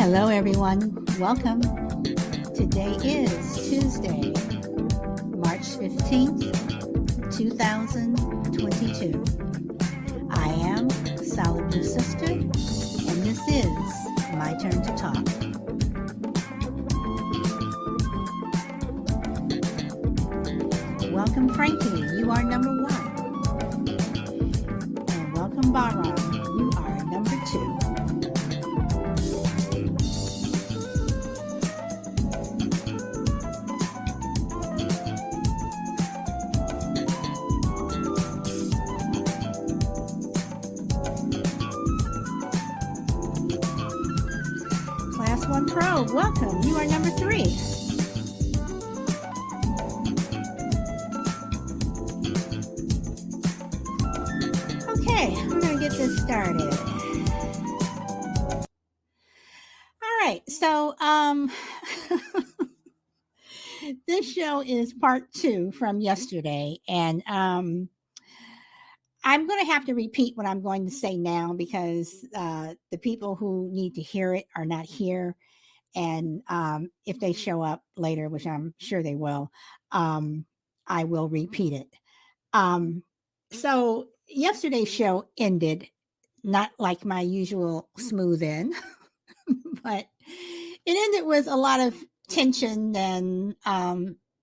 Hello, everyone. Welcome. Today is Tuesday, March 15th, 2022. I am Solid Blue Sister, and this is My Turn to Talk. Welcome, Frankie. You are number 1. And welcome, Baron. You are number 2. Class 1 Pro, welcome. You are number 3. Okay, we're going to get this started. All right, so this show is part 2 from yesterday, and I'm going to have to repeat what I'm going to say now because the people who need to hear it are not here. And if they show up later, which I'm sure they will, I will repeat it. So yesterday's show ended not like my usual smooth end, but it ended with a lot of tension and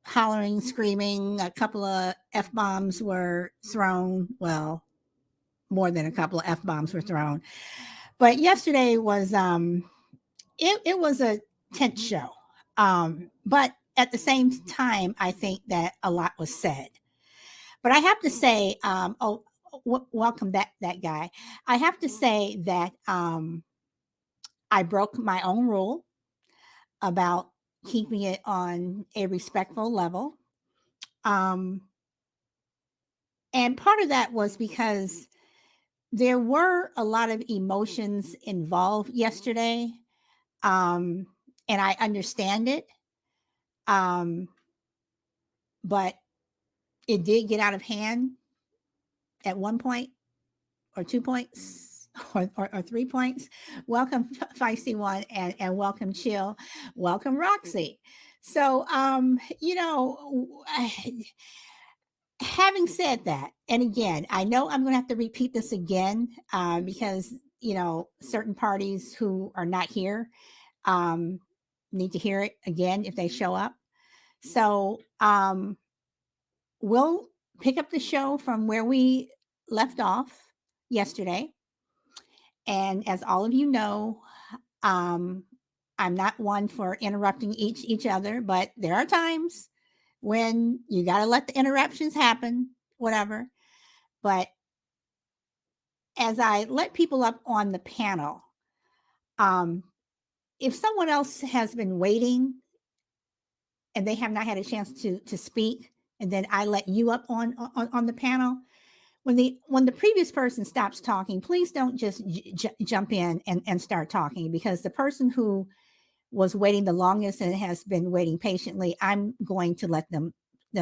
hollering, screaming. A couple of F-bombs were thrown. Well, more than a couple of F-bombs were thrown. But yesterday was it was a tense show. But at the same time, I think that a lot was said. But I have to say, welcome that guy. I have to say that I broke my own rule about keeping it on a respectful level. And part of that was because there were a lot of emotions involved yesterday. And I understand it. But it did get out of hand at one point or 2 points or 3 points. Welcome, Feisty One, and welcome, Chill. Welcome, Roxy. So, having said that, and again, I know I'm going to have to repeat this again because, certain parties who are not here need to hear it again if they show up. So, we'll pick up the show from where we left off yesterday. And as all of you know, I'm not one for interrupting each other, but there are times when you got to let the interruptions happen, whatever. But as I let people up on the panel, if someone else has been waiting and they have not had a chance to speak, and then I let you up on the panel, when the previous person stops talking, please don't just jump in and start talking, because the person who was waiting the longest and has been waiting patiently, I'm going to let them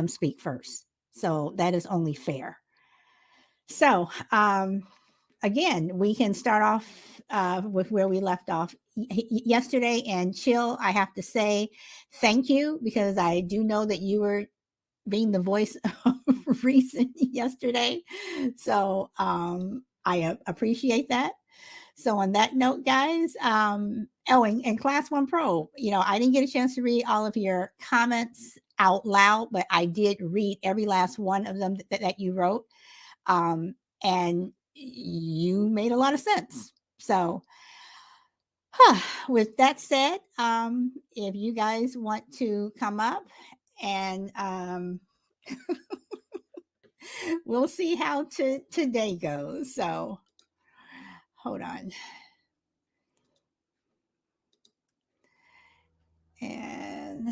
speak first. So that is only fair. So again, we can start off with where we left off yesterday. And Chill, I have to say thank you, because I do know that you were being the voice of reason yesterday. So I appreciate that. So on that note, guys, and Class 1 Pro, I didn't get a chance to read all of your comments out loud, but I did read every last one of them that you wrote. And you made a lot of sense. So with that said, if you guys want to come up and we'll see how today goes. So hold on. And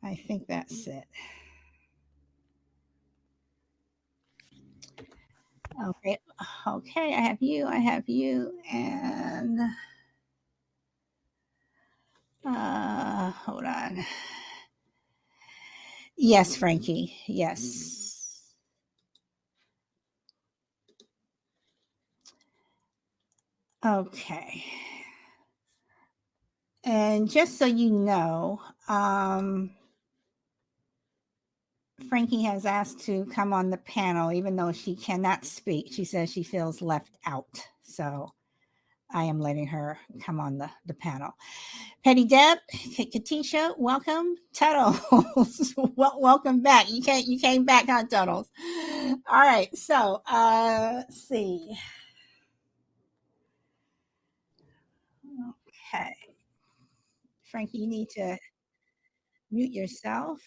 I think that's it. Okay. Okay. I have you, and hold on. Yes, Frankie. Yes. Okay. And just so you know, Frankie has asked to come on the panel, even though she cannot speak. She says she feels left out. So I am letting her come on the panel. Petty Deb, Katisha, welcome. Tuttles, welcome back. You came back, huh, Tuttles? All right. So let's see. Okay. Frankie, you need to mute yourself.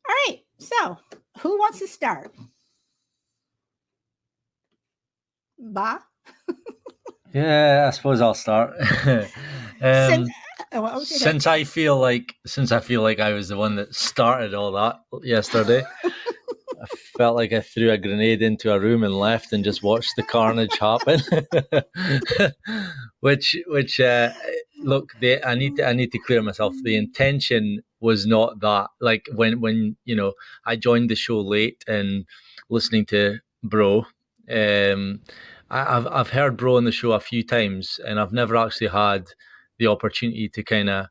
All right. So who wants to start? Ba? Yeah, I suppose I'll start. Okay. Since I feel like I was the one that started all that yesterday, I felt like I threw a grenade into a room and left and just watched the carnage happen. which look, I need to clear myself. The intention was not that. Like when I joined the show late and listening to Bro. I've heard Bro on the show a few times, and I've never actually had the opportunity to kind of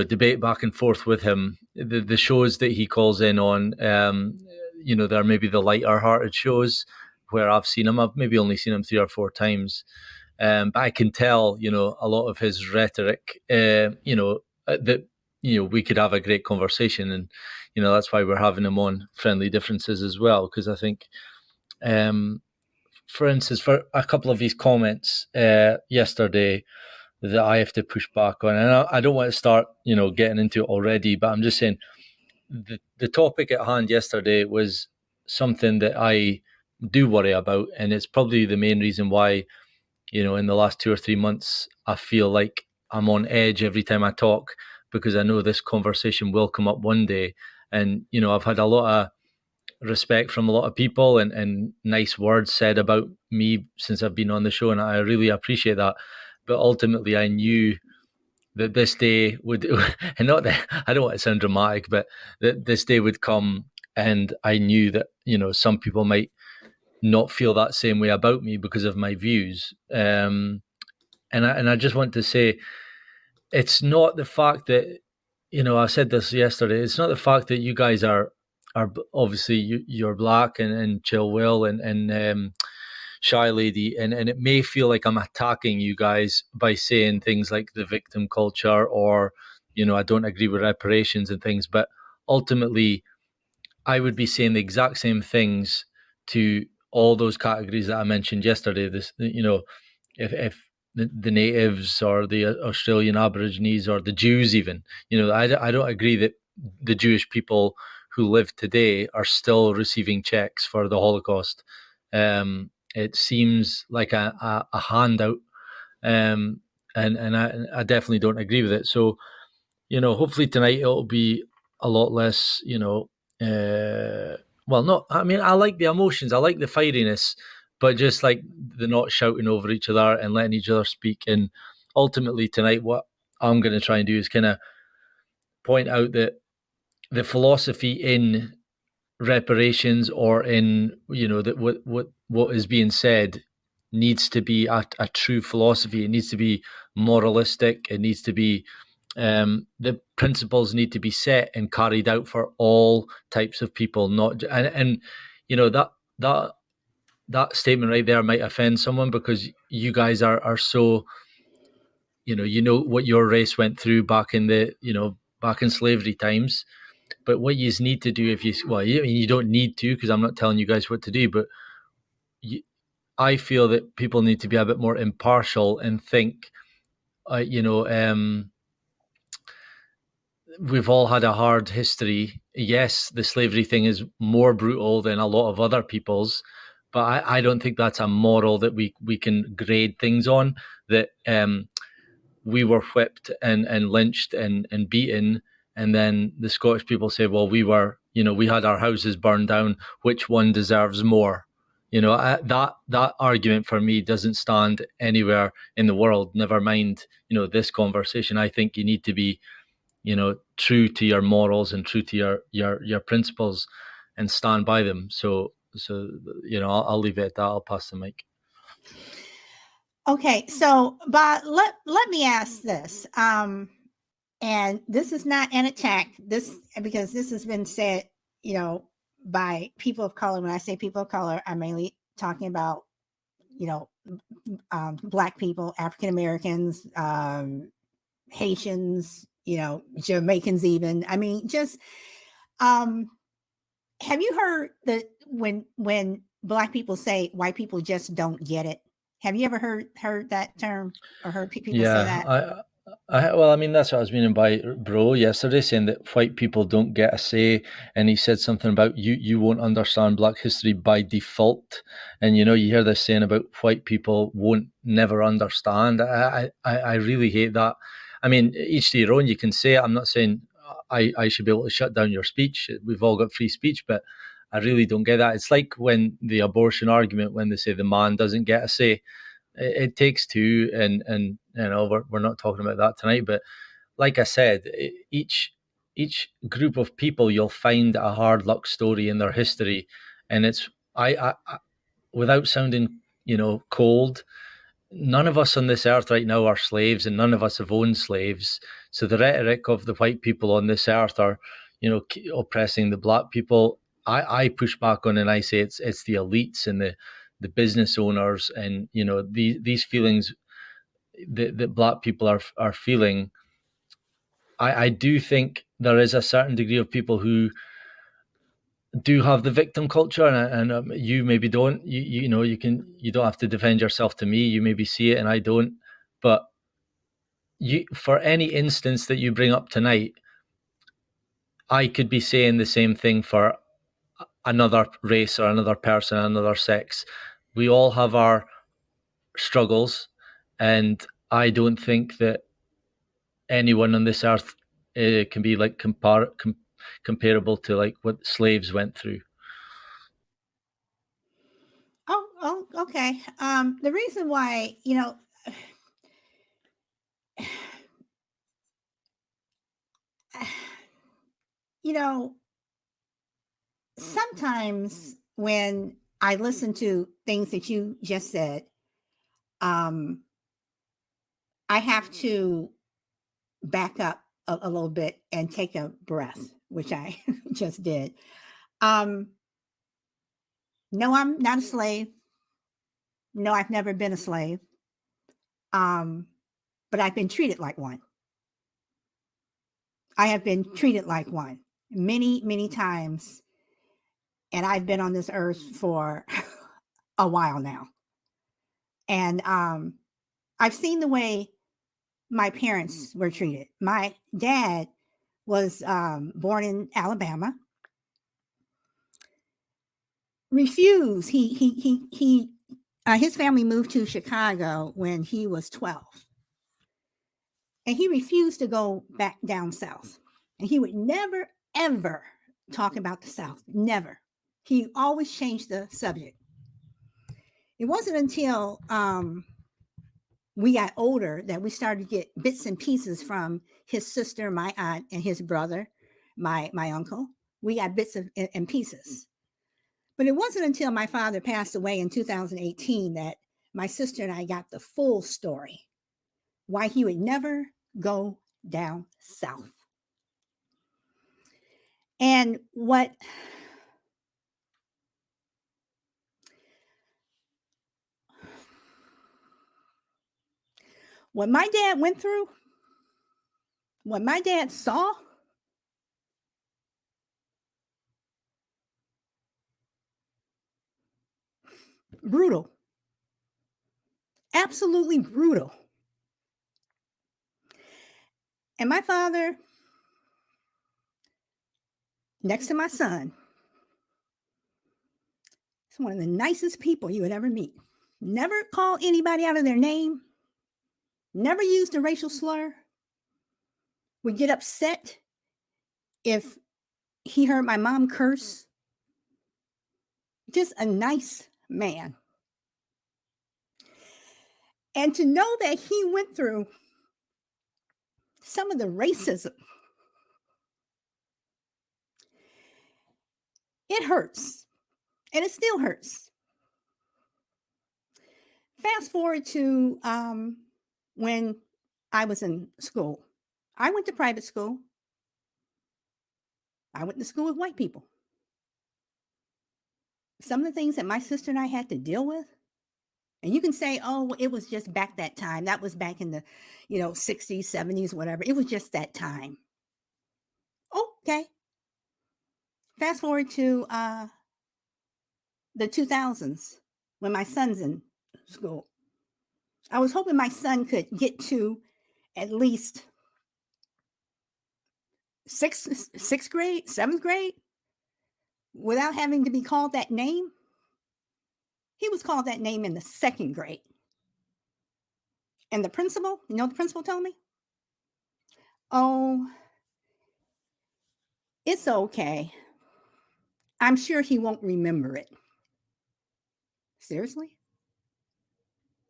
debate back and forth with him. The shows that he calls in on, they're maybe the lighter hearted shows where I've seen him. I've maybe only seen him 3 or 4 times, but I can tell a lot of his rhetoric. That we could have a great conversation, and that's why we're having him on Friendly Differences as well, because I think. For instance, for a couple of his comments yesterday that I have to push back on, and I don't want to start, getting into it already, but I'm just saying the topic at hand yesterday was something that I do worry about, and it's probably the main reason why, in the last 2 or 3 months, I feel like I'm on edge every time I talk, because I know this conversation will come up one day, and I've had a lot of respect from a lot of people and nice words said about me since I've been on the show, and I really appreciate that. But ultimately, I knew that this day would, and not that I don't want to sound dramatic, but that this day would come, and I knew that some people might not feel that same way about me because of my views. And I just want to say, it's not the fact that I said this yesterday. It's not the fact that you guys are obviously you're black and Chill Will and Shy Lady, and it may feel like I'm attacking you guys by saying things like the victim culture, or I don't agree with reparations and things, but ultimately I would be saying the exact same things to all those categories that I mentioned yesterday. This, if the natives or the Australian Aborigines or the Jews, even, I don't agree that the Jewish people who live today are still receiving checks for the Holocaust. It seems like a handout, and I definitely don't agree with it. So, hopefully tonight it'll be a lot less, well, not, I mean, I like the emotions, I like the fieriness, but just like the not shouting over each other and letting each other speak. And ultimately tonight, what I'm going to try and do is kind of point out that the philosophy in reparations, or in that what is being said, needs to be a true philosophy. It needs to be moralistic. It needs to be the principles need to be set and carried out for all types of people, not and that statement right there might offend someone, because you guys are so what your race went through back in back in slavery times. But what you need to do, if you don't need to, because I'm not telling you guys what to do, but I feel that people need to be a bit more impartial and think, we've all had a hard history. Yes, the slavery thing is more brutal than a lot of other people's, but I don't think that's a moral that we can grade things on. That we were whipped and lynched and beaten, and then the Scottish people say, well, we had our houses burned down. Which one deserves more? That argument for me doesn't stand anywhere in the world. Never mind, this conversation. I think you need to be, true to your morals and true to your principles and stand by them. So, I'll leave it at that. I'll pass the mic. Okay, so but let me ask this. And this is not an attack. This because this has been said, by people of color. When I say people of color, I'm mainly talking about, Black people, African Americans, Haitians, Jamaicans, even. I mean, just have you heard that when Black people say white people just don't get it? Have you ever heard that term or heard people say Yeah, that? well, I mean, that's what I was meaning by Bro yesterday, saying that white people don't get a say, and he said something about you won't understand Black history by default, and you hear this saying about white people won't never understand. I really hate that. I mean, each to your own. You can say it. I'm not saying I should be able to shut down your speech. We've all got free speech, but I really don't get that. It's like when the abortion argument, when they say the man doesn't get a say. It takes two, and we're not talking about that tonight, but like I said, each group of people, you'll find a hard luck story in their history, and it's I without sounding cold, none of us on this earth right now are slaves, and none of us have owned slaves. So the rhetoric of the white people on this earth are oppressing the Black people. I push back on, and I say it's the elites and the business owners, and these feelings that Black people are feeling. I do think there is a certain degree of people who do have the victim culture, and you maybe don't. You don't have to defend yourself to me. You maybe see it, and I don't. But for any instance that you bring up tonight, I could be saying the same thing for another race or another person, another sex. We all have our struggles, and I don't think that anyone on this earth can be like comparable to like what slaves went through. Oh, okay. The reason why, you know, sometimes when I listen to things that you just said, um, I have to back up a little bit and take a breath, which I just did. Um, no, I'm not a slave. No, I've never been a slave. But I've been treated like one. I have been treated like one many, many times. And I've been on this earth for a while now. And I've seen the way my parents were treated. My dad was born in Alabama. Refused. His family moved to Chicago when he was 12, and he refused to go back down south. And he would never ever talk about the South. Never. He always changed the subject. It wasn't until we got older that we started to get bits and pieces from his sister, my aunt, and his brother, my uncle. We got bits and pieces. But it wasn't until my father passed away in 2018 that my sister and I got the full story, why he would never go down south. And what my dad went through, what my dad saw, brutal, absolutely brutal. And my father, next to my son, is one of the nicest people you would ever meet. Never called anybody out of their name, never used a racial slur, would get upset if he heard my mom curse. Just a nice man. And to know that he went through some of the racism, it hurts. And it still hurts. Fast forward to when I was in school. I went to private school. I went to school with white people. Some of the things that my sister and I had to deal with, and you can say, oh, well, it was just back that time. That was back in the, 60s, 70s, whatever. It was just that time. Okay. Fast forward to the 2000s when my son's in school. I was hoping my son could get to at least sixth grade, seventh grade without having to be called that name. He was called that name in the second grade. And the principal, the principal told me, oh, it's okay. I'm sure he won't remember it. Seriously?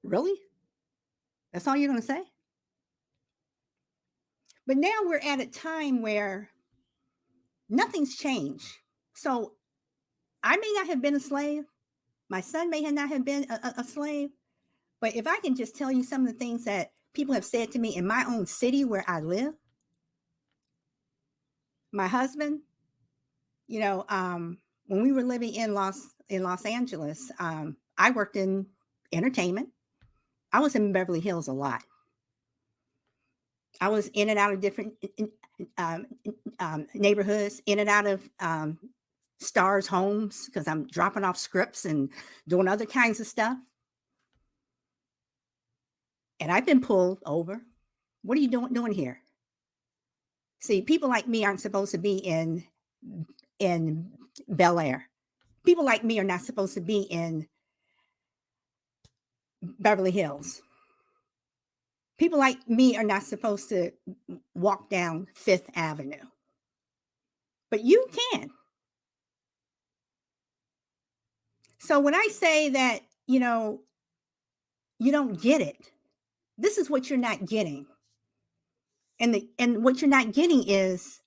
Really? That's all you're going to say? But now we're at a time where nothing's changed. So I may not have been a slave. My son may not have been a slave. But if I can just tell you some of the things that people have said to me in my own city where I live, my husband, when we were living in Los Angeles, I worked in entertainment. I was in Beverly Hills a lot. I was in and out of different um, neighborhoods, in and out of stars' homes because I'm dropping off scripts and doing other kinds of stuff. And I've been pulled over. What are you doing here? See, people like me aren't supposed to be in Bel Air. People like me are not supposed to be in Beverly Hills. People like me are not supposed to walk down Fifth Avenue. But you can. So when I say that, you don't get it, this is what you're not getting. And what you're not getting is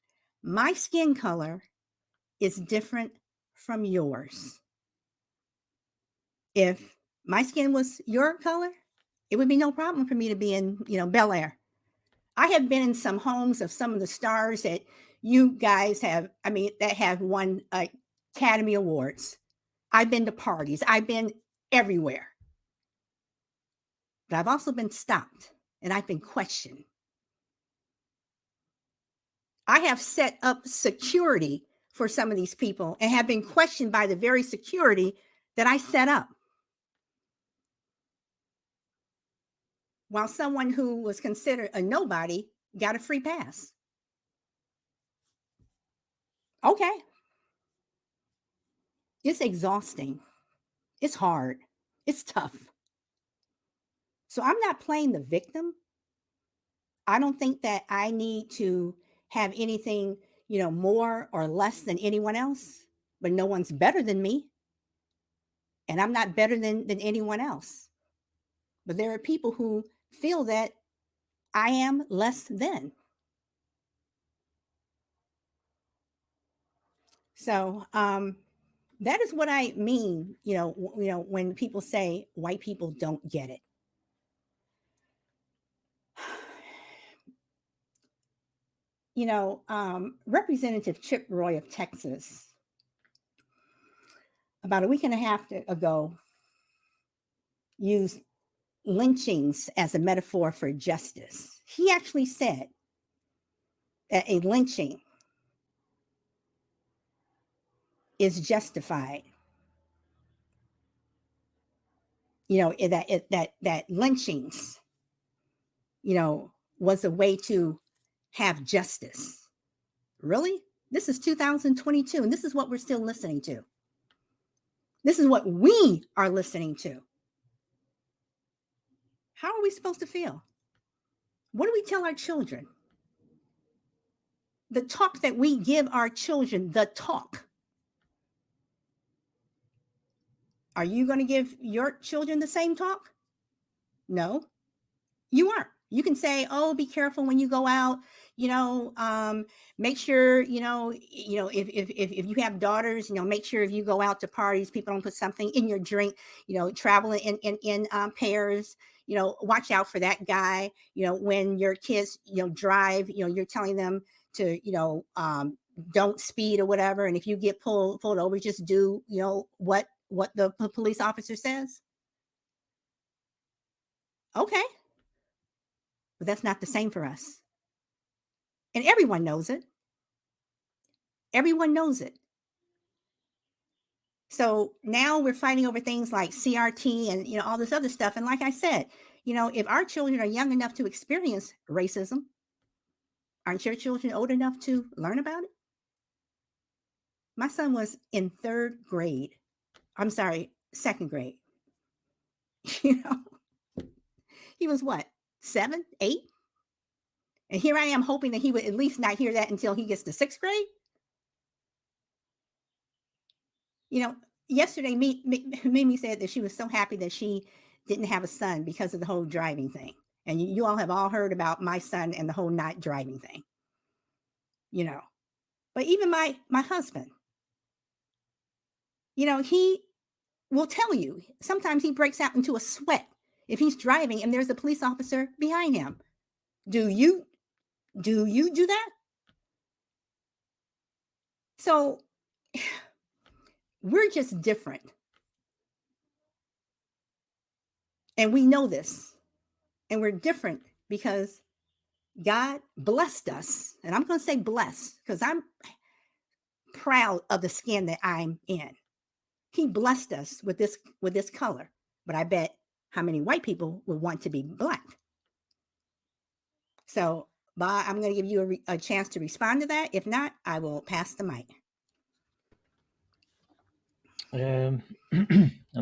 my skin color is different from yours. If my skin was your color, it would be no problem for me to be in, Bel Air. I have been in some homes of some of the stars that you guys have, that have won Academy Awards. I've been to parties. I've been everywhere. But I've also been stopped and I've been questioned. I have set up security for some of these people and have been questioned by the very security that I set up. While someone who was considered a nobody got a free pass. Okay. It's exhausting. It's hard. It's tough. So I'm not playing the victim. I don't think that I need to have anything, more or less than anyone else, but no one's better than me. And I'm not better than anyone else. But there are people who feel that I am less than. So that is what I mean, when people say white people don't get it. Representative Chip Roy of Texas, about a week and a half ago, used lynchings as a metaphor for justice. He actually said that a lynching is justified. That lynchings, was a way to have justice. Really? This is 2022, and this is what we're still listening to. This is what we are listening to. How are we supposed to feel? What do we tell our children? The talk that we give our children, the talk. Are you going to give your children the same talk? No, you aren't. You can say, oh, be careful when you go out, you know, make sure, if you have daughters, make sure if you go out to parties, people don't put something in your drink, traveling in pairs, watch out for that guy, when your kids, drive, you're telling them to, don't speed or whatever. And if you get pulled over, just do, what the police officer says. Okay. But that's not the same for us. And everyone knows it. Everyone knows it. So now we're fighting over things like CRT and all this other stuff. And like I said, if our children are young enough to experience racism, aren't your children old enough to learn about it? My son was in third grade. I'm sorry, second grade. you know, he was what, 7, 8? And here I am hoping that he would at least not hear that until he gets to sixth grade. Yesterday, Mimi said that she was so happy that she didn't have a son because of the whole driving thing. And you all have all heard about my son and the whole not driving thing. But even my husband, he will tell you, sometimes he breaks out into a sweat if he's driving and there's a police officer behind him. Do you do that? So we're just different. And we know this. And we're different because God blessed us. And I'm going to say blessed because I'm proud of the skin that I'm in. He blessed us with this color. But I bet how many white people would want to be black. So, Bob, I'm going to give you a chance to respond to that. If not, I will pass the mic. I'm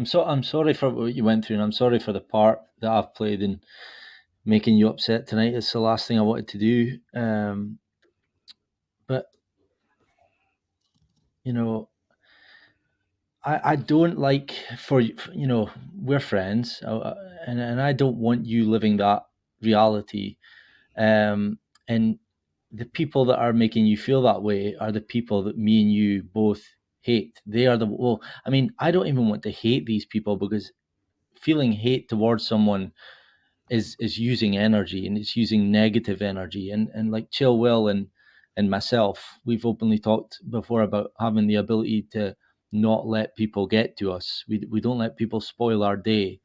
sorry for what you went through, and I'm sorry for the part that I've played in making you upset tonight. It's the last thing I wanted to do. But I don't like we're friends, and I don't want you living that reality. And the people that are making you feel that way are the people that me and you both hate. They are I don't even want to hate these people, because feeling hate towards someone is using energy, and it's using negative energy. And like Chill Will and myself, we've openly talked before about having the ability to not let people get to us. We don't let people spoil our day.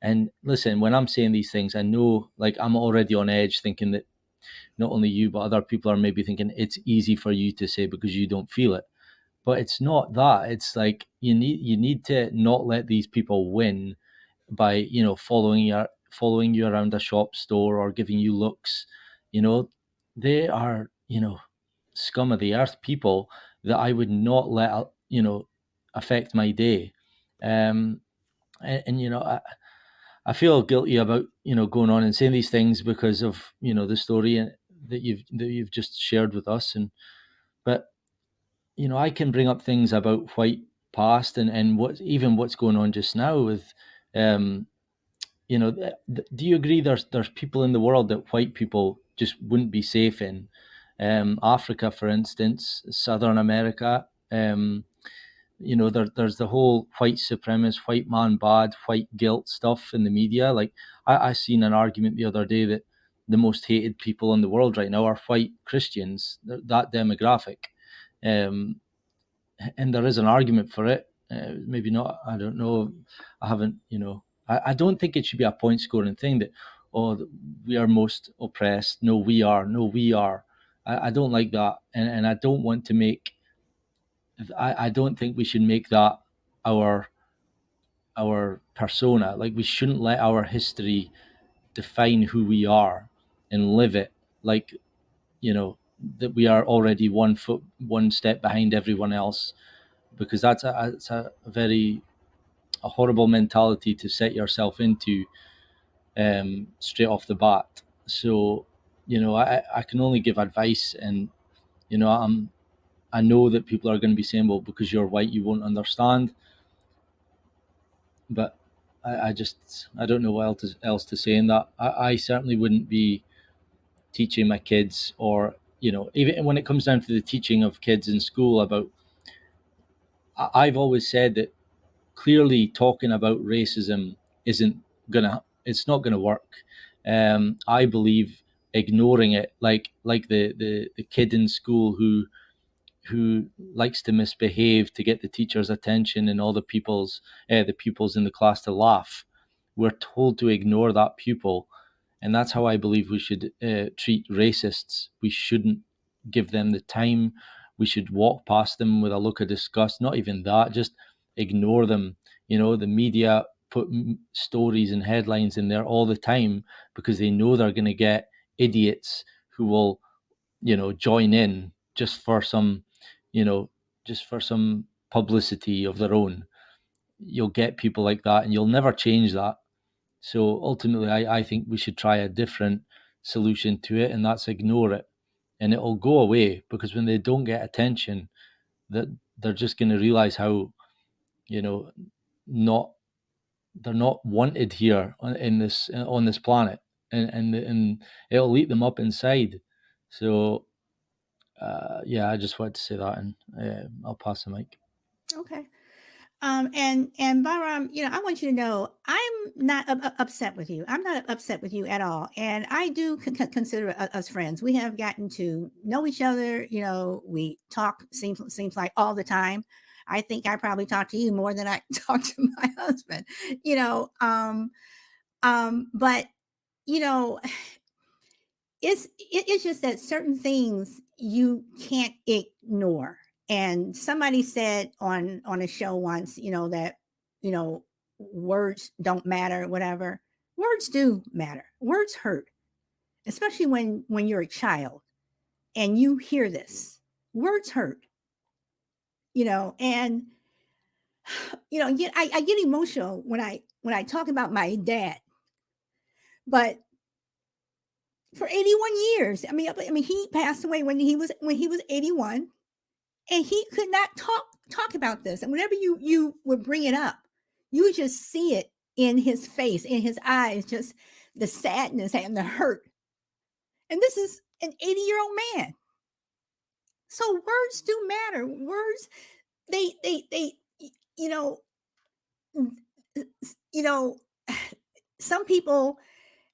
And listen, when I'm saying these things, I know, like, I'm already on edge, thinking that not only you but other people are maybe thinking it's easy for you to say because you don't feel it. But it's not that. It's like you need to not let these people win by following you around a shop store or giving you looks. They are scum of the earth people that I would not let affect my day. I feel guilty about going on and saying these things because of the story that you've just shared with us. But I can bring up things about white past and what's going on just now with do you agree there's people in the world that white people just wouldn't be safe in? Africa, for instance, Southern America. There's the whole white supremacist, white man bad, white guilt stuff in the media. Like, I seen an argument the other day that the most hated people in the world right now are white Christians, that demographic. And there is an argument for it. Maybe not. I don't know. I haven't. I don't think it should be a point scoring thing that, oh, we are most oppressed. No, we are. No, we are. I don't like that, and I don't want to make. I don't think we should make that our persona. Like, we shouldn't let our history define who we are and live it like that we are already one step behind everyone else, because that's a very horrible mentality to set yourself into straight off the bat. So I can only give advice, and I know that people are going to be saying, well, because you're white you won't understand, but I don't know what else to say in that. I certainly wouldn't be teaching my kids, or even when it comes down to the teaching of kids in school about. I've always said that clearly talking about racism isn't it's not gonna work. I believe ignoring it, like the kid in school who likes to misbehave to get the teacher's attention and all the pupils in the class to laugh. We're told to ignore that pupil, and that's how I believe we should treat racists. We shouldn't give them the time. We should walk past them with a look of disgust. Not even that, just ignore them. The media put stories and headlines in there all the time because they know they're going to get idiots who will join in you know just for some publicity of their own. You'll get people like that, and you'll never change that. So ultimately, I think we should try a different solution to it, and that's ignore it, and it'll go away. Because when they don't get attention, that they're just going to realize how you know not they're not wanted here on this planet, and it'll eat them up inside. So yeah, I just wanted to say that, and I'll pass the mic. Okay. And Bahram, I want you to know I'm not upset with you. I'm not upset with you at all. And I do consider us friends. We have gotten to know each other. We talk seems like all the time. I think I probably talk to you more than I talk to my husband. You know, but you know, it's just that certain things you can't ignore. And somebody said on a show once, that you know words don't matter, whatever. Words do matter. Words hurt, especially when you're a child and you hear this. Words hurt. And I get emotional when I talk about my dad. But for 81 years, I mean he passed away when he was 81, and he could not talk about this. And whenever you would bring it up, you just see it in his face, in his eyes, just the sadness and the hurt. And this is an 80-year-old man. So words do matter. Words, they you know you know some people,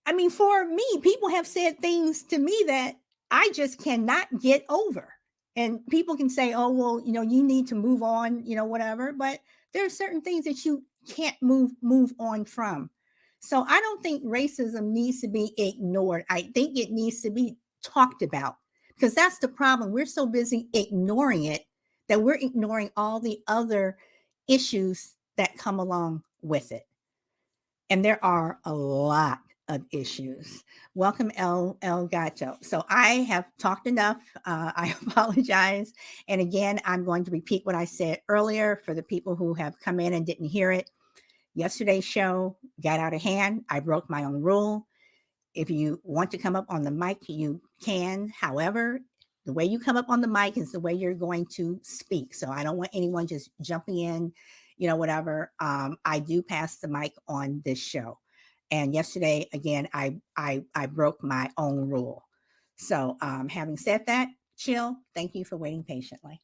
I mean, for me, people have said things to me that I just cannot get over. And people can say, oh, well, you need to move on, whatever. But there are certain things that you can't move on from. So I don't think racism needs to be ignored. I think it needs to be talked about, because that's the problem. We're so busy ignoring it that we're ignoring all the other issues that come along with it. And there are a lot of issues. Welcome, El Gato. So I have talked enough. I apologize. And again, I'm going to repeat what I said earlier for the people who have come in and didn't hear it. Yesterday's show got out of hand. I broke my own rule. If you want to come up on the mic, you can. However, the way you come up on the mic is the way you're going to speak. So I don't want anyone just jumping in, whatever. I do pass the mic on this show. And yesterday, again, I broke my own rule. So having said that, Chill, thank you for waiting patiently.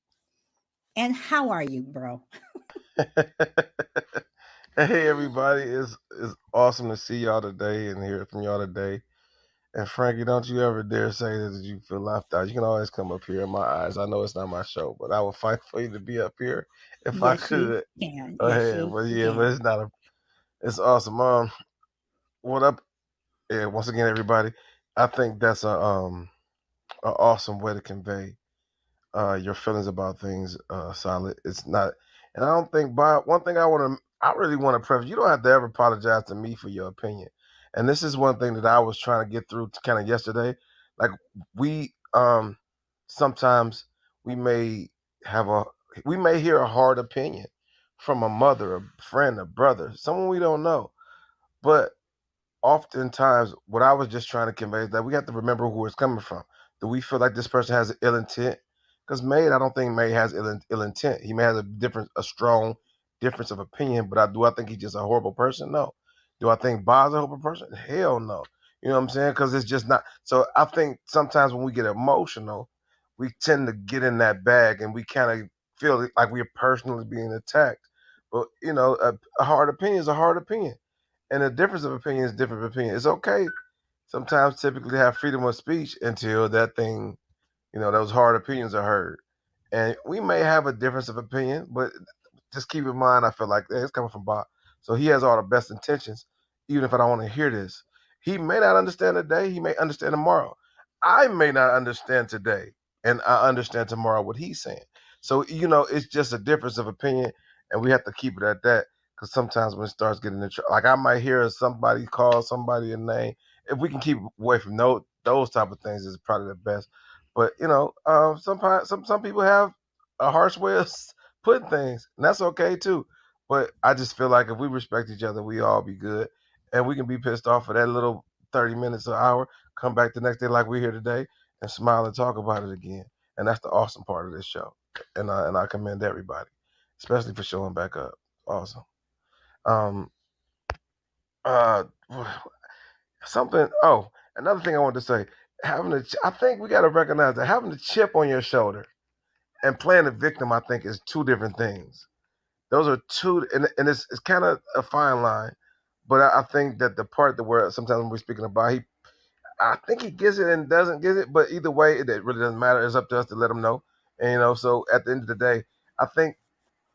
And how are you, bro? Hey everybody, it's awesome to see y'all today and hear from y'all today. And Frankie, don't you ever dare say that you feel left out. You can always come up here in my eyes. I know it's not my show, but I would fight for you to be up here if I Yes, you could. can. Go Yes, ahead. you But yeah, but can. it's not a it's awesome. What up? Yeah, once again everybody. I think that's a awesome way to convey your feelings about things, solid. It's not, and I don't think. Bob, one thing I really want to preface. You don't have to ever apologize to me for your opinion. And this is one thing that I was trying to get through kind of yesterday. Like we, sometimes we may have a, we may hear a hard opinion from a mother, a friend, a brother, someone we don't know, but oftentimes what I was just trying to convey is that we have to remember who it's coming from. Do we feel like this person has ill intent? Because May, I don't think May has ill intent. He may have a strong difference of opinion, but do I think he's just a horrible person? No. Do I think Bob's a horrible person? Hell no. You know what I'm saying? Because it's just not. So I think sometimes when we get emotional, we tend to get in that bag and we kind of feel like we're personally being attacked. But, you know, a hard opinion is a hard opinion. And a difference of opinion is different opinion. It's okay sometimes typically to have freedom of speech until that thing, you know, those hard opinions are heard. And we may have a difference of opinion, but just keep in mind, I feel like it's coming from Bob. So he has all the best intentions, even if I don't want to hear this. He may not understand today, he may understand tomorrow. I may not understand today, and I understand tomorrow what he's saying. So, you know, it's just a difference of opinion, and we have to keep it at that. Because sometimes when it starts getting into like I might hear somebody call somebody a name. If we can keep away from those type of things, is probably the best. But you know, some people have a harsh way of putting things, and that's okay too. But I just feel like if we respect each other, we all be good, and we can be pissed off for that little 30 minutes or hour, come back the next day like we're here today, and smile and talk about it again. And that's the awesome part of this show, and I commend everybody, especially for showing back up. Awesome. Um. Uh. Something. Oh, another thing I wanted to say. I think we got to recognize that having a chip on your shoulder and playing the victim, I think, is two different things. Those are two, and it's kind of a fine line. But I think that the part that we're sometimes when we're speaking about, I think he gets it and doesn't get it. But either way, it really doesn't matter. It's up to us to let him know. And you know, so at the end of the day, I think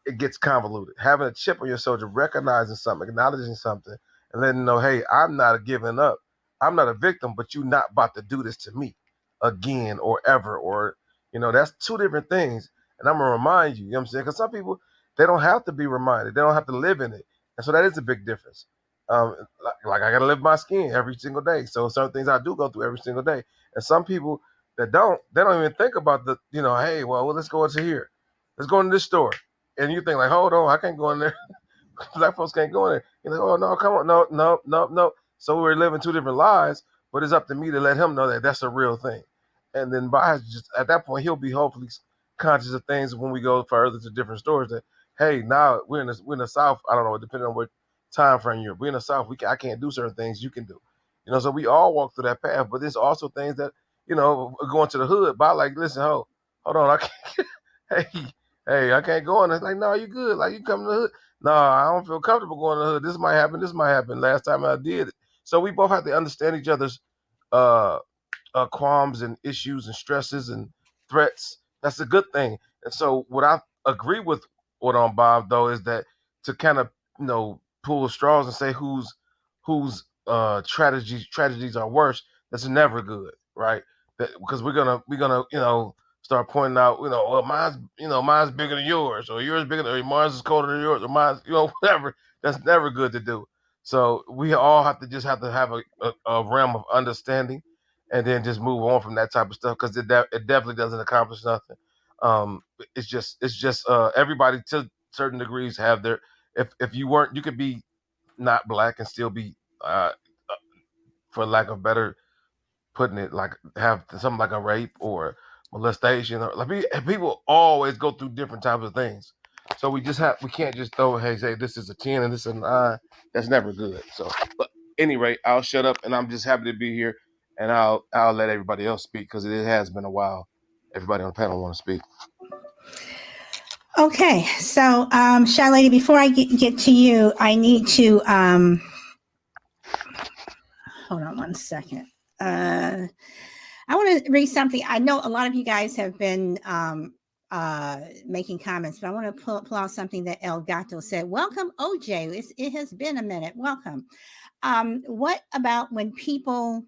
it gets convoluted. Having a chip on your shoulder, recognizing something, acknowledging something, and letting them know, hey, I'm not giving up. I'm not a victim, but you're not about to do this to me again or ever. Or, you know, that's two different things. And I'm going to remind you, you know what I'm saying? Because some people, they don't have to be reminded. They don't have to live in it. And so that is a big difference. Like I got to live my skin every single day. So certain things I do go through every single day. And some people that don't, they don't even think about the, you know, hey, well let's go into here. Let's go into this store. And you think like, hold on, I can't go in there. Black folks can't go in there. You're like, oh no, come on, no. So we're living two different lives, but it's up to me to let him know that that's a real thing. And then by just at that point, he'll be hopefully conscious of things when we go further to different stores. That hey, now we're in the South. I don't know, depending on what time frame you're. We're in the South. I can't do certain things you can do. You know, so we all walk through that path. But there's also things that you know going to the hood. By like, listen, hold on, I can't. Hey, I can't go in. It's like, no, you good. Like you come to the hood. No, I don't feel comfortable going to the hood. This might happen. This might happen. Last time I did it. So we both have to understand each other's uh, qualms and issues and stresses and threats. That's a good thing. And so what I agree with what on Bob though is that to kind of pull straws and say whose tragedies are worse. That's never good, right? Because we're gonna start pointing out well mine's bigger than yours or yours bigger or mine's is colder than yours or mine's whatever. That's never good to do. So we all have to have a realm of understanding and then just move on from that type of stuff because it definitely doesn't accomplish nothing. It's just everybody to certain degrees have their if you weren't you could be not black and still be for lack of better putting it like have something like a rape or molestation or like people always go through different types of things. So we can't just say this is a 10 and this is a 9. That's never good. So but anyway, I'll shut up and I'm just happy to be here and I'll let everybody else speak because it has been a while. Everybody on the panel want to speak. Okay, so Shy Lady, before I get to you, I need to hold on one second. I want to read something. I know a lot of you guys have been making comments, but I want to pull out something that El Gato said. Welcome, OJ. It has been a minute. Welcome. What about when people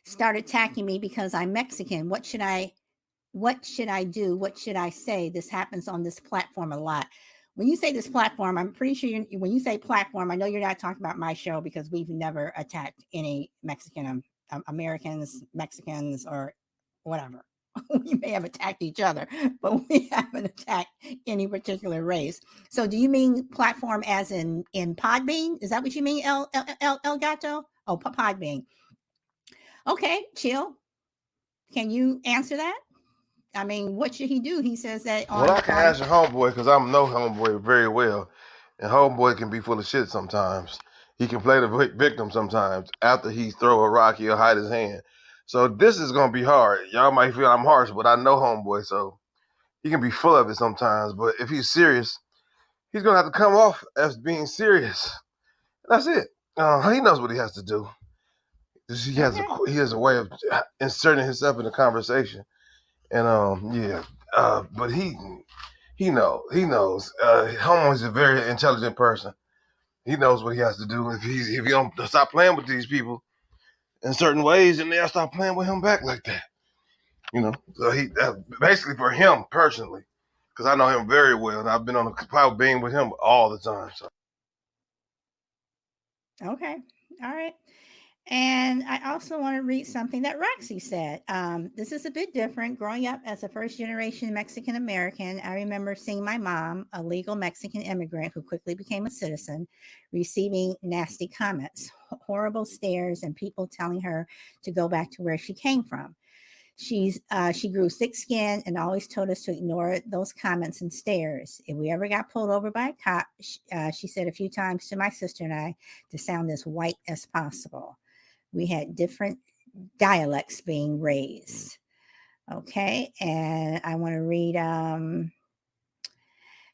start attacking me because I'm Mexican? What should I do? What should I say? This happens on this platform a lot. When you say this platform, I'm pretty sure when you say platform, I know you're not talking about my show because we've never attacked any Mexican Americans, Mexicans, or whatever. We may have attacked each other, but we haven't attacked any particular race. So do you mean platform as in Podbean? Is that what you mean, El Gato? Oh, Podbean. Okay, chill. Can you answer that? I mean, what should he do? He says that Well, I can on answer homeboy because I know homeboy very well, and homeboy can be full of shit sometimes. He can play the victim sometimes. After he throw a rock, he'll hide his hand. So this is gonna be hard. Y'all might feel I'm harsh, but I know homeboy, so he can be full of it sometimes. But if he's serious, he's gonna have to come off as being serious. That's it. He knows what he has to do. okay. He has a way of inserting himself in the conversation, and but he knows. Homo's a very intelligent person. He knows what he has to do. If he don't stop playing with these people in certain ways, then they'll stop playing with him back like that. So he basically for him personally, because I know him very well, and I've been on a cloud beam with him all the time. So. Okay. All right. And I also want to read something that Roxy said. This is a bit different. Growing up as a first generation Mexican American, I remember seeing my mom, a legal Mexican immigrant who quickly became a citizen, receiving nasty comments, horrible stares, and people telling her to go back to where she came from. She grew thick-skinned and always told us to ignore those comments and stares. If we ever got pulled over by a cop, she said a few times to my sister and I to sound as white as possible. We had different dialects being raised. Okay, and I want to read.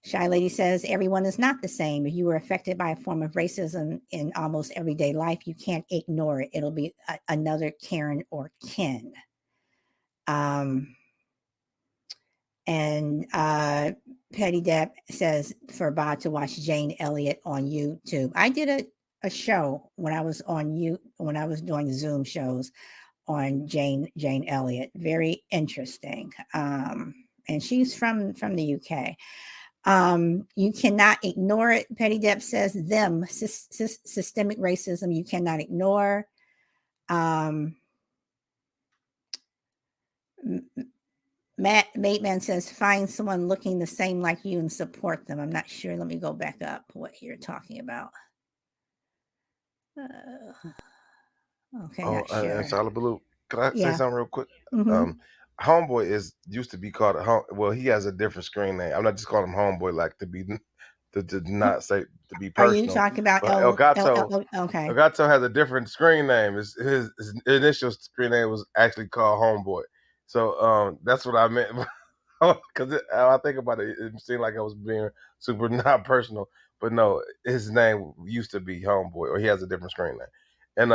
Shy Lady says, everyone is not the same. If you were affected by a form of racism in almost everyday life, you can't ignore it. It'll be another Karen or Ken. And Petty Depp says for Bob to watch Jane Elliott on YouTube. I did a show when I was doing Zoom shows on Jane Elliott. Very interesting. And she's from the UK. You cannot ignore it. Petty Depp says them systemic racism you cannot ignore. Matt Mateman says, find someone looking the same like you and support them. I'm not sure. Let me go back up what you're talking about. Okay, not sure. And Salabaloo, can I say something real quick? Mm-hmm. Homeboy used to be called well, he has a different screen name. I'm not just calling him Homeboy like to not say to be personal. Are you talking about El Gato? Okay. El Gato has a different screen name. His initial screen name was actually called Homeboy. So that's what I meant. Because I think about it, it seemed like I was being super not personal. But no, his name used to be Homeboy, or he has a different screen name. And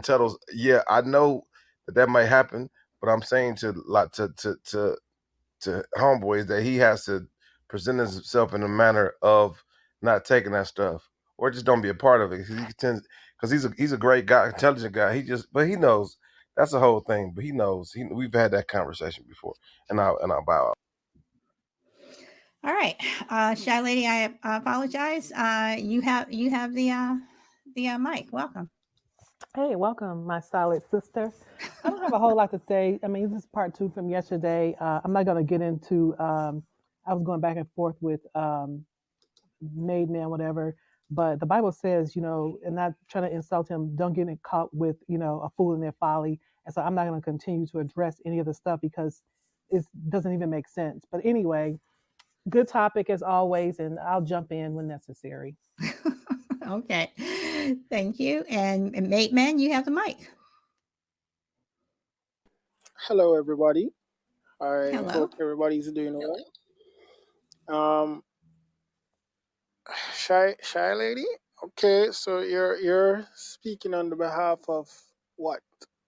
Tuttles, yeah, I know that might happen, but I'm saying to Homeboy is that he has to present himself in a manner of not taking that stuff, or just don't be a part of it. Because he's a great guy, intelligent guy. But he knows that's the whole thing. But he knows we've had that conversation before, and I'll bow out. All right, Shy Lady, I apologize. You have the mic. Welcome. Hey, welcome, my solid sister. I don't have a whole lot to say. I mean, this is part two from yesterday. I'm not going to get into. I was going back and forth with made man, whatever. But the Bible says, and not trying to insult him, don't get caught with, a fool in their folly. And so I'm not going to continue to address any of the stuff because it doesn't even make sense. But anyway, good topic as always, and I'll jump in when necessary. Okay, thank you. And Mate Man, you have the mic. Hello, everybody. I Hello. hope everybody's doing well. Shy lady. Okay, so you're speaking on the behalf of what?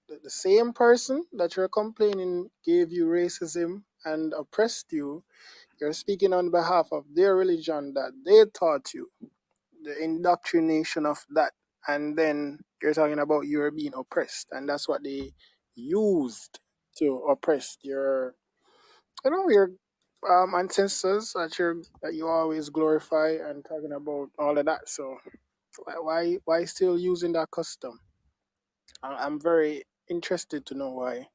The same person that you're complaining gave you racism and oppressed you. You're speaking on behalf of their religion that they taught you, the indoctrination of that, and then you're talking about you're being oppressed, and that's what they used to oppress your ancestors that you always glorify and talking about all of that. So why still using that custom? I'm very interested to know why.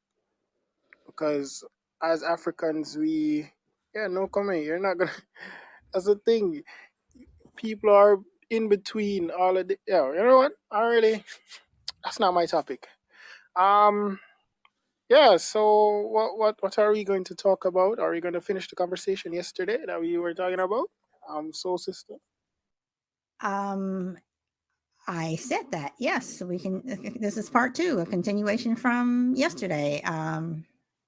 Because as Africans, no comment. You're not gonna. That's the thing. People are in between all of you know what? That's not my topic. Yeah, so what are we going to talk about? Are we going to finish the conversation yesterday that we were talking about? Soul Sister. Um, I said that. Yes, we can. This is part two, a continuation from yesterday.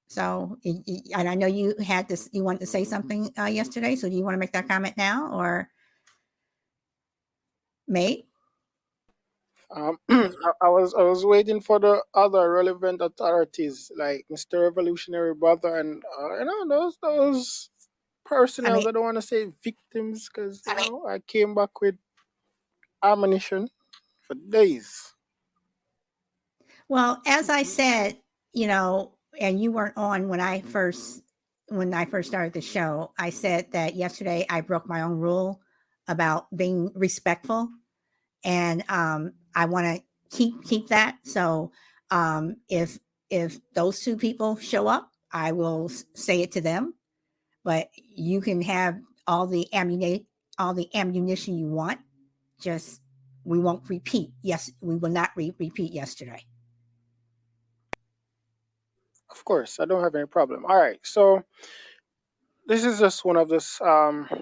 So, and I know you had this. You wanted to say something yesterday. So, do you want to make that comment now, or May? I was waiting for the other relevant authorities like Mr. Revolutionary Brother and those I personnel. mean, I don't want to say victims because I came back with ammunition for days. well, as I said, and you weren't on when I first started the show. I said that yesterday I broke my own rule about being respectful, and I want to keep that. So if those two people show up, I will say it to them. But you can have all the ammunition you want. Just we won't repeat. Yes, we will not repeat yesterday. Of course, I don't have any problem. All right, so this is just one of the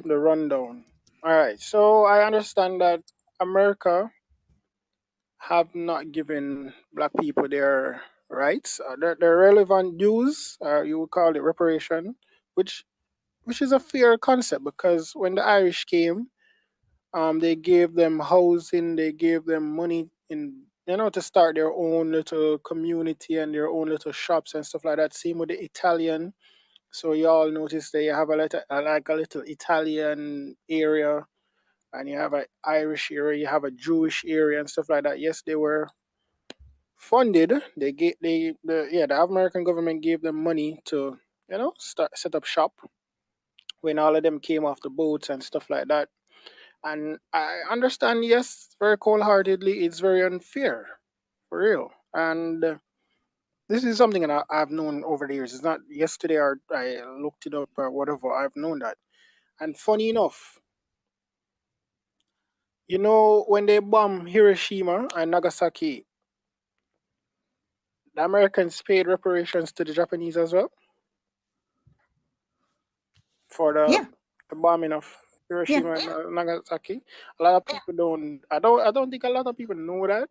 rundown. All right, so I understand that America have not given black people their rights, their relevant dues, you would call it reparation, which which is a fair concept because when the Irish came, they gave them housing, they gave them money in to start their own little community and their own little shops and stuff like that. Same with the Italian. So you all notice that you have like a little Italian area, and you have an Irish area, you have a Jewish area and stuff like that. Yes, they were funded. They gave the American government gave them money to start set up shop when all of them came off the boats and stuff like that. And I understand, yes, very cold heartedly, it's very unfair, for real. And this is something that I've known over the years. It's not yesterday or I looked it up or whatever. I've known that. And funny enough, when they bombed Hiroshima and Nagasaki, the Americans paid reparations to the Japanese as well for Yeah, the bombing of yeah. Hiroshima and Nagasaki. A lot of people don't. I don't think a lot of people know that.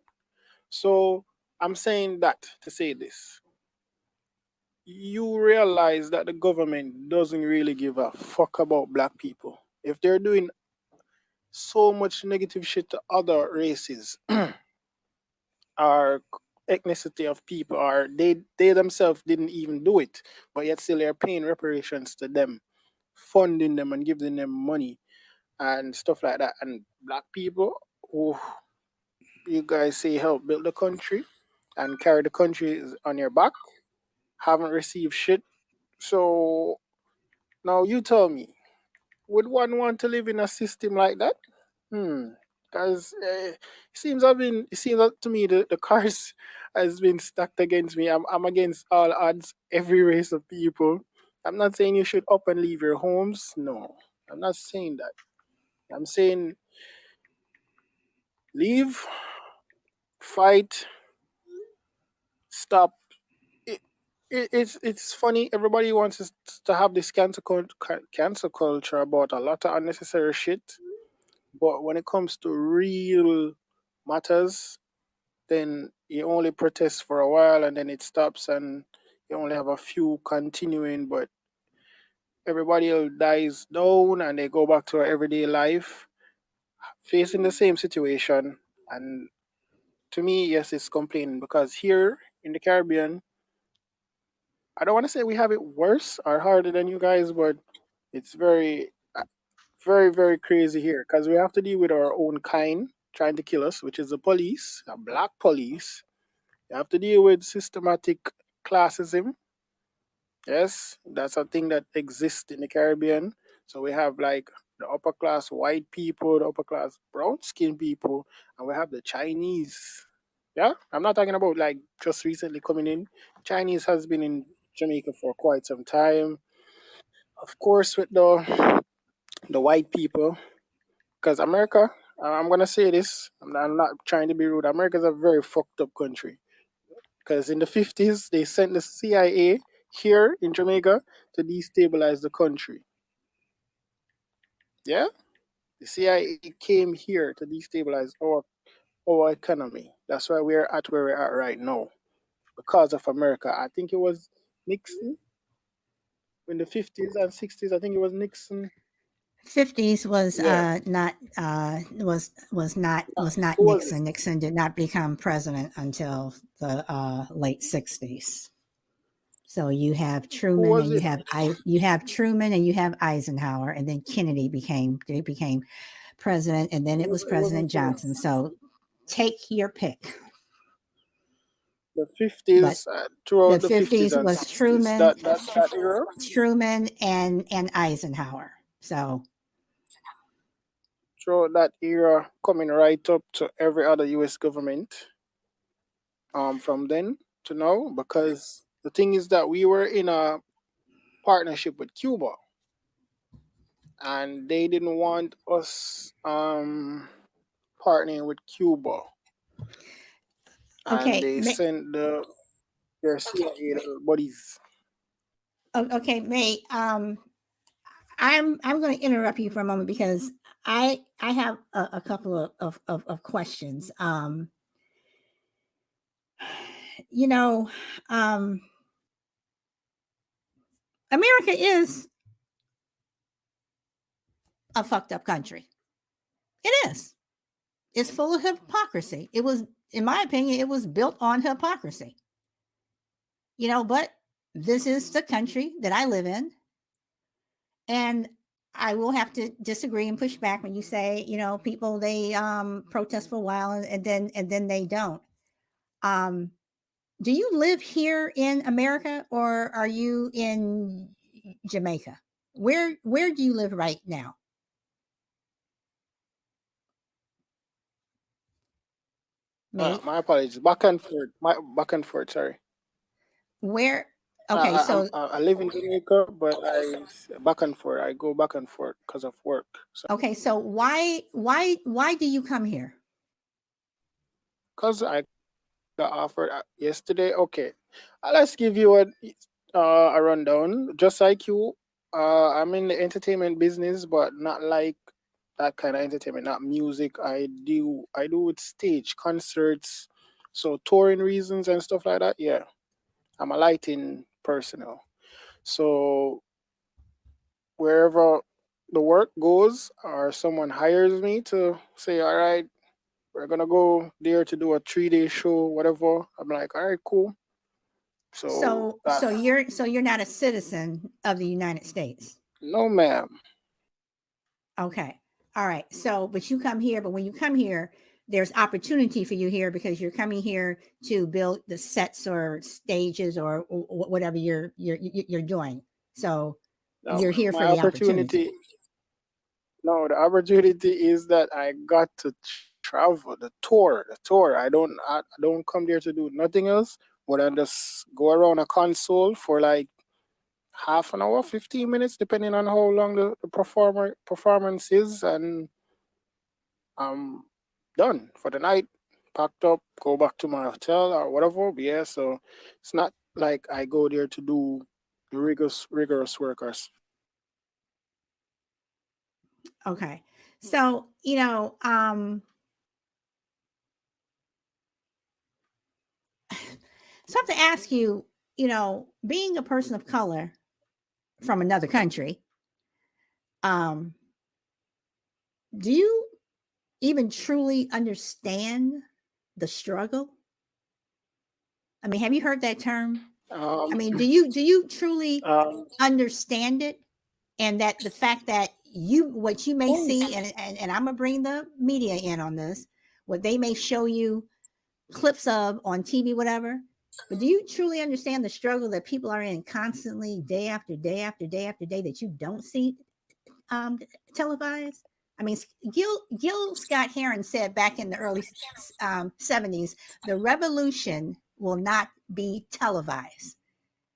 So I'm saying that to say this. You realize that the government doesn't really give a fuck about black people. If they're doing so much negative shit to other races or ethnicity of people, or they themselves didn't even do it, but yet still they're paying reparations to them, funding them and giving them money and stuff like that. And black people who you guys say help build the country and carry the country on your back haven't received shit. So now you tell me, would one want to live in a system like that? Hmm. Because it seems to me the cards has been stacked against me. I'm against all odds, every race of people. I'm not saying you should up and leave your homes. No, I'm not saying that. I'm saying leave, fight, stop. It, it's funny. Everybody wants us to have this cancel culture about a lot of unnecessary shit. But when it comes to real matters, then you only protest for a while and then it stops and you only have a few continuing, but everybody else dies down and they go back to their everyday life facing the same situation. And to me, yes, it's complaining because here in the Caribbean, I don't want to say we have it worse or harder than you guys, but it's very, very crazy here because we have to deal with our own kind trying to kill us, which is the police, a black police. You have to deal with systematic classism. Yes, that's a thing that exists in the Caribbean. So we have like the upper class white people, the upper class brown skinned people, and we have the Chinese. Yeah, I'm not talking about like just recently coming in. Chinese has been in Jamaica for quite some time. Of course, with the white people, because America, I'm gonna say this. I'm not trying to be rude. America is a very fucked up country. because in the 50s they sent the CIA here in Jamaica to destabilize the country. Yeah, the CIA came here to destabilize our economy. That's why we're at where we're at right now because of America. I think it was Nixon in the 50s and 60s. I think it was Nixon. 50s was Yeah. not Who was Nixon. it? Nixon did not become president until the late 60s. So you have Who Truman was and you it? have Truman and you have Eisenhower, and then Kennedy became president, and then it was It wasn't President Johnson. So take your pick. the But 50s, throughout the the 50s 50s and was 60s. That era. Truman and Eisenhower. So Throughout that era, coming right up to every other U.S. government. From then to now, because the thing is that we were in a partnership with Cuba, and they didn't want us partnering with Cuba, and okay, they sent their CIA buddies. okay, May. I'm going to interrupt you for a moment because I have a couple of questions. You know, America is a fucked up country. It is. It's full of hypocrisy. It was, in my opinion, it was built on hypocrisy. You know, but this is the country that I live in, and I will have to disagree and push back when you say, you know, people they protest for a while and then they don't. Do you live here in America or are you in Jamaica? Where do you live right now? Mate, My apologies. Back and forth. Back and forth. Sorry. where? Okay, so I live in Jamaica, but I back and forth. I go back and forth because of work. So, okay, so why do you come here? because I got offered yesterday. Okay, let's give you a rundown. Just like you, I'm in the entertainment business, but not like that kind of entertainment, not music. I do with stage concerts, so touring reasons and stuff like that. Yeah, I'm a lighting personnel. So wherever the work goes, or someone hires me to say, all right, we're gonna go there to do a 3-day show, whatever. I'm like, all right, cool. So that So you're not a citizen of the United States. no, ma'am. Okay. All right. So, but you come here, but when you come here, there's opportunity for you here because you're coming here to build the sets or stages or whatever you're doing. So No, you're here my for the opportunity. opportunity. No, the opportunity is that I got to travel, the tour, I don't come there to do nothing else, but I just go around a console for like half an hour, 15 minutes, depending on how long the performance is, and I'm done for the night. Packed up, go back to my hotel or whatever. Yeah, so it's not like I go there to do the rigorous work or Okay. So, so I have to ask you, being a person of color from another country, um, do you even truly understand the struggle? I mean, have you heard that term? I mean, do you truly um, understand it? And that the fact that what you may see, and I'm gonna bring the media in on this, what they may show you clips of on TV, whatever. But do you truly understand the struggle that people are in constantly, day after day after day after day, that you don't see televised? I mean, Gil Scott Heron said back in the early 70s, the revolution will not be televised.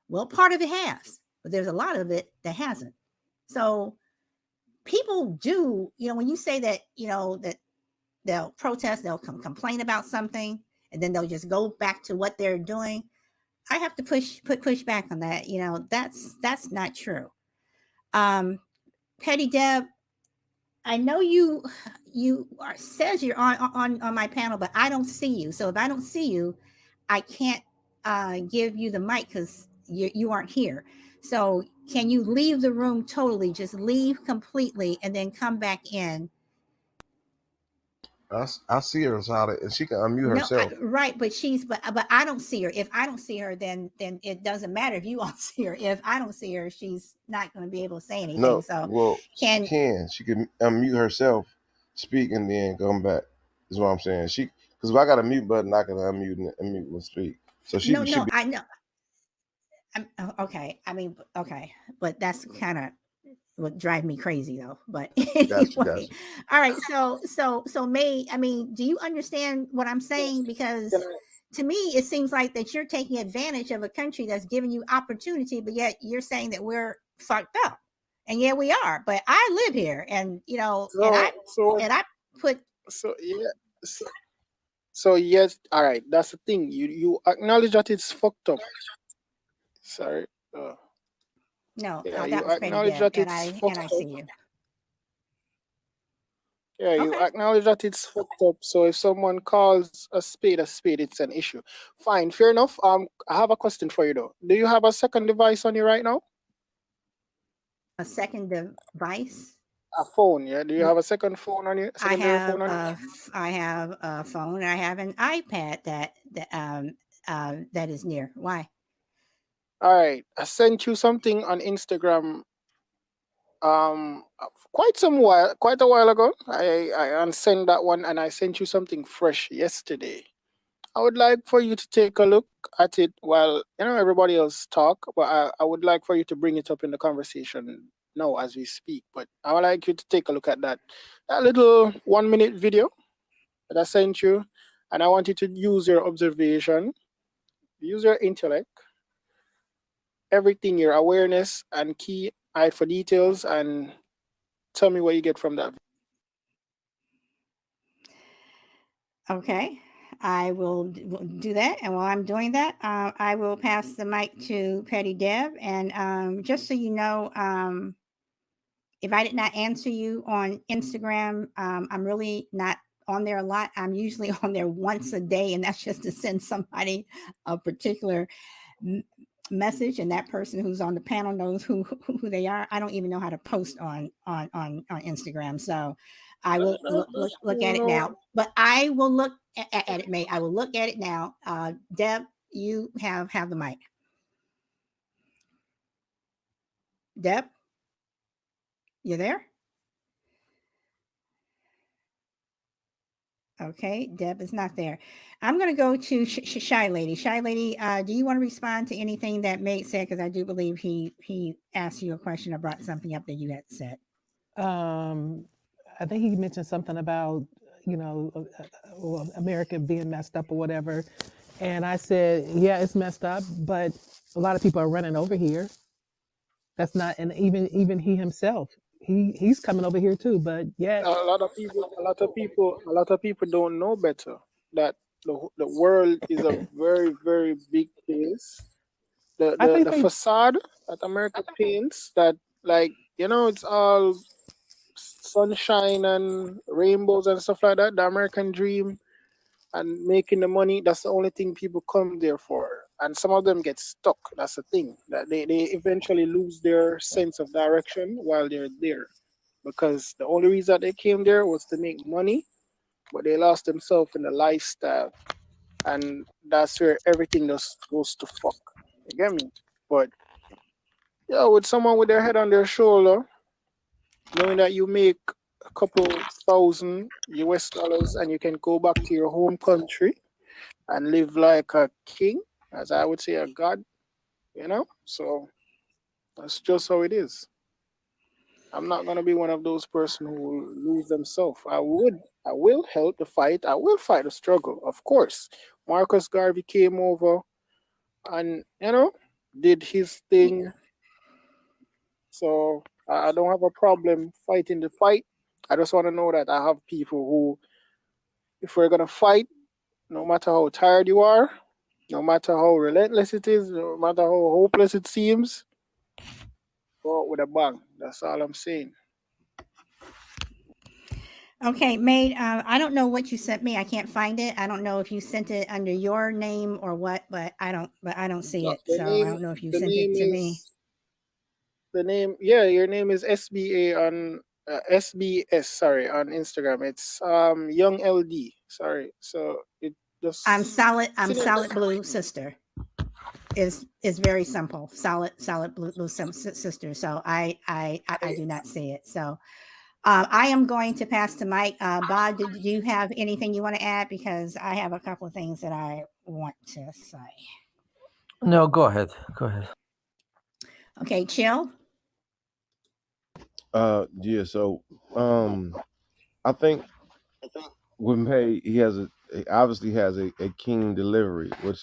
Well, part of it has, but there's a lot of it that hasn't. So people do, when you say that, that they'll protest, they'll complain about something, and then they'll just go back to what they're doing. I have to push back on that. You know, that's not true. Petty Deb, I know you says you're on my panel, but I don't see you. So if I don't see you, I can't give you the mic because you aren't here. So can you leave the room totally? Just leave completely and then come back in. I see her, Solid, and she can unmute No, herself. right, but but I don't see her. If I don't see her, then it doesn't matter if you all see her. If I don't see her, she's not going to be able to say anything. No, So well, can she can unmute herself, speak, and then come back. Is what I'm saying. Because if I got a mute button, I can unmute and speak. So she no, should be. I know. Okay. I mean, okay, but that's kind of what drive me crazy though. But anyway, Gotcha. all right. So May, I mean, do you understand what I'm saying? Because Can I, to me, it seems like that you're taking advantage of a country that's giving you opportunity, but yet you're saying that we're fucked up, and yeah, we are. But I live here, and you know, and I put so yeah. So yes, all right. That's the thing. You acknowledge that it's fucked up. Sorry. no, Yeah, you that was Petty acknowledge Deb, that it's fucked and I up. see you. Yeah, you Okay. acknowledge that it's fucked up. So if someone calls a spade, it's an issue. Fine, fair enough. I have a question for you though. Do you have a second device on you right now? A second device. A phone, yeah. Do you have a second phone on you? Secondary phone on you? I have a phone. I have an iPad that is near. Why? All right. I sent you something on Instagram quite a while ago. I unsent that one and I sent you something fresh yesterday. I would like for you to take a look at it while everybody else talk, but I would like for you to bring it up in the conversation now as we speak. But I would like you to take a look at that little 1 minute video that I sent you, and I want you to use your observation, use your intellect, everything, your awareness and key eye for details, and tell me what you get from that. Okay, I will do that. And while I'm doing that, I will pass the mic to Petty Deb. And just so you know, if I did not answer you on Instagram, I'm really not on there a lot. I'm usually on there once a day, and that's just to send somebody a particular message, and that person who's on the panel knows who they are. I don't even know how to post on Instagram, so I will look at it now. But I will look at it, May. I will look at it now. Deb, you have the mic. Deb, you there? Okay, Deb is not there. I'm going to go to Shy Lady. Shy Lady, do you want to respond to anything that May said? Because I do believe he asked you a question or brought something up that you had said. I think he mentioned something about America being messed up or whatever, and I said, yeah, it's messed up, but a lot of people are running over here. That's not, and even he himself, he's coming over here too. But yet, A lot of people don't know better that the world is a very, very big place. I think The they, facade that America paints, that it's all sunshine and rainbows and stuff like that, the American dream and making the money, that's the only thing people come there for. And some of them get stuck. That's the thing. That they eventually lose their sense of direction while they're there. Because the only reason they came there was to make money, but they lost themselves in the lifestyle. And that's where everything just goes to fuck. You get me? But yeah, with someone with their head on their shoulder, knowing that you make a couple thousand US dollars and you can go back to your home country and live like a king, as I would say, a god, So that's just how it is. I'm not gonna be one of those person who will lose themselves. I will help the fight. I will fight the struggle, of course. Marcus Garvey came over and did his thing. So I don't have a problem fighting the fight. I just want to know that I have people who, if we're gonna fight, no matter how tired you are, no matter how relentless it is, no matter how hopeless it seems, go out with a bang. That's all I'm saying. Okay, Maid, I don't know what you sent me. I can't find it. I don't know if you sent it under your name or what, but I don't see it. The So I name, don't know if you the sent it name to me. is the name. Yeah, your name is SBA on SBS. Sorry, on Instagram. It's Young LD. Sorry. So it just. I'm solid It's blue sister. Is very simple. Solid blue sister. So I do not see it. So I am going to pass to Mike. Bob, do you have anything you want to add? Because I have a couple of things that I want to say. No, go ahead. Go ahead. Okay, Chill. Yeah. So, I think with May, he obviously has a keen delivery, which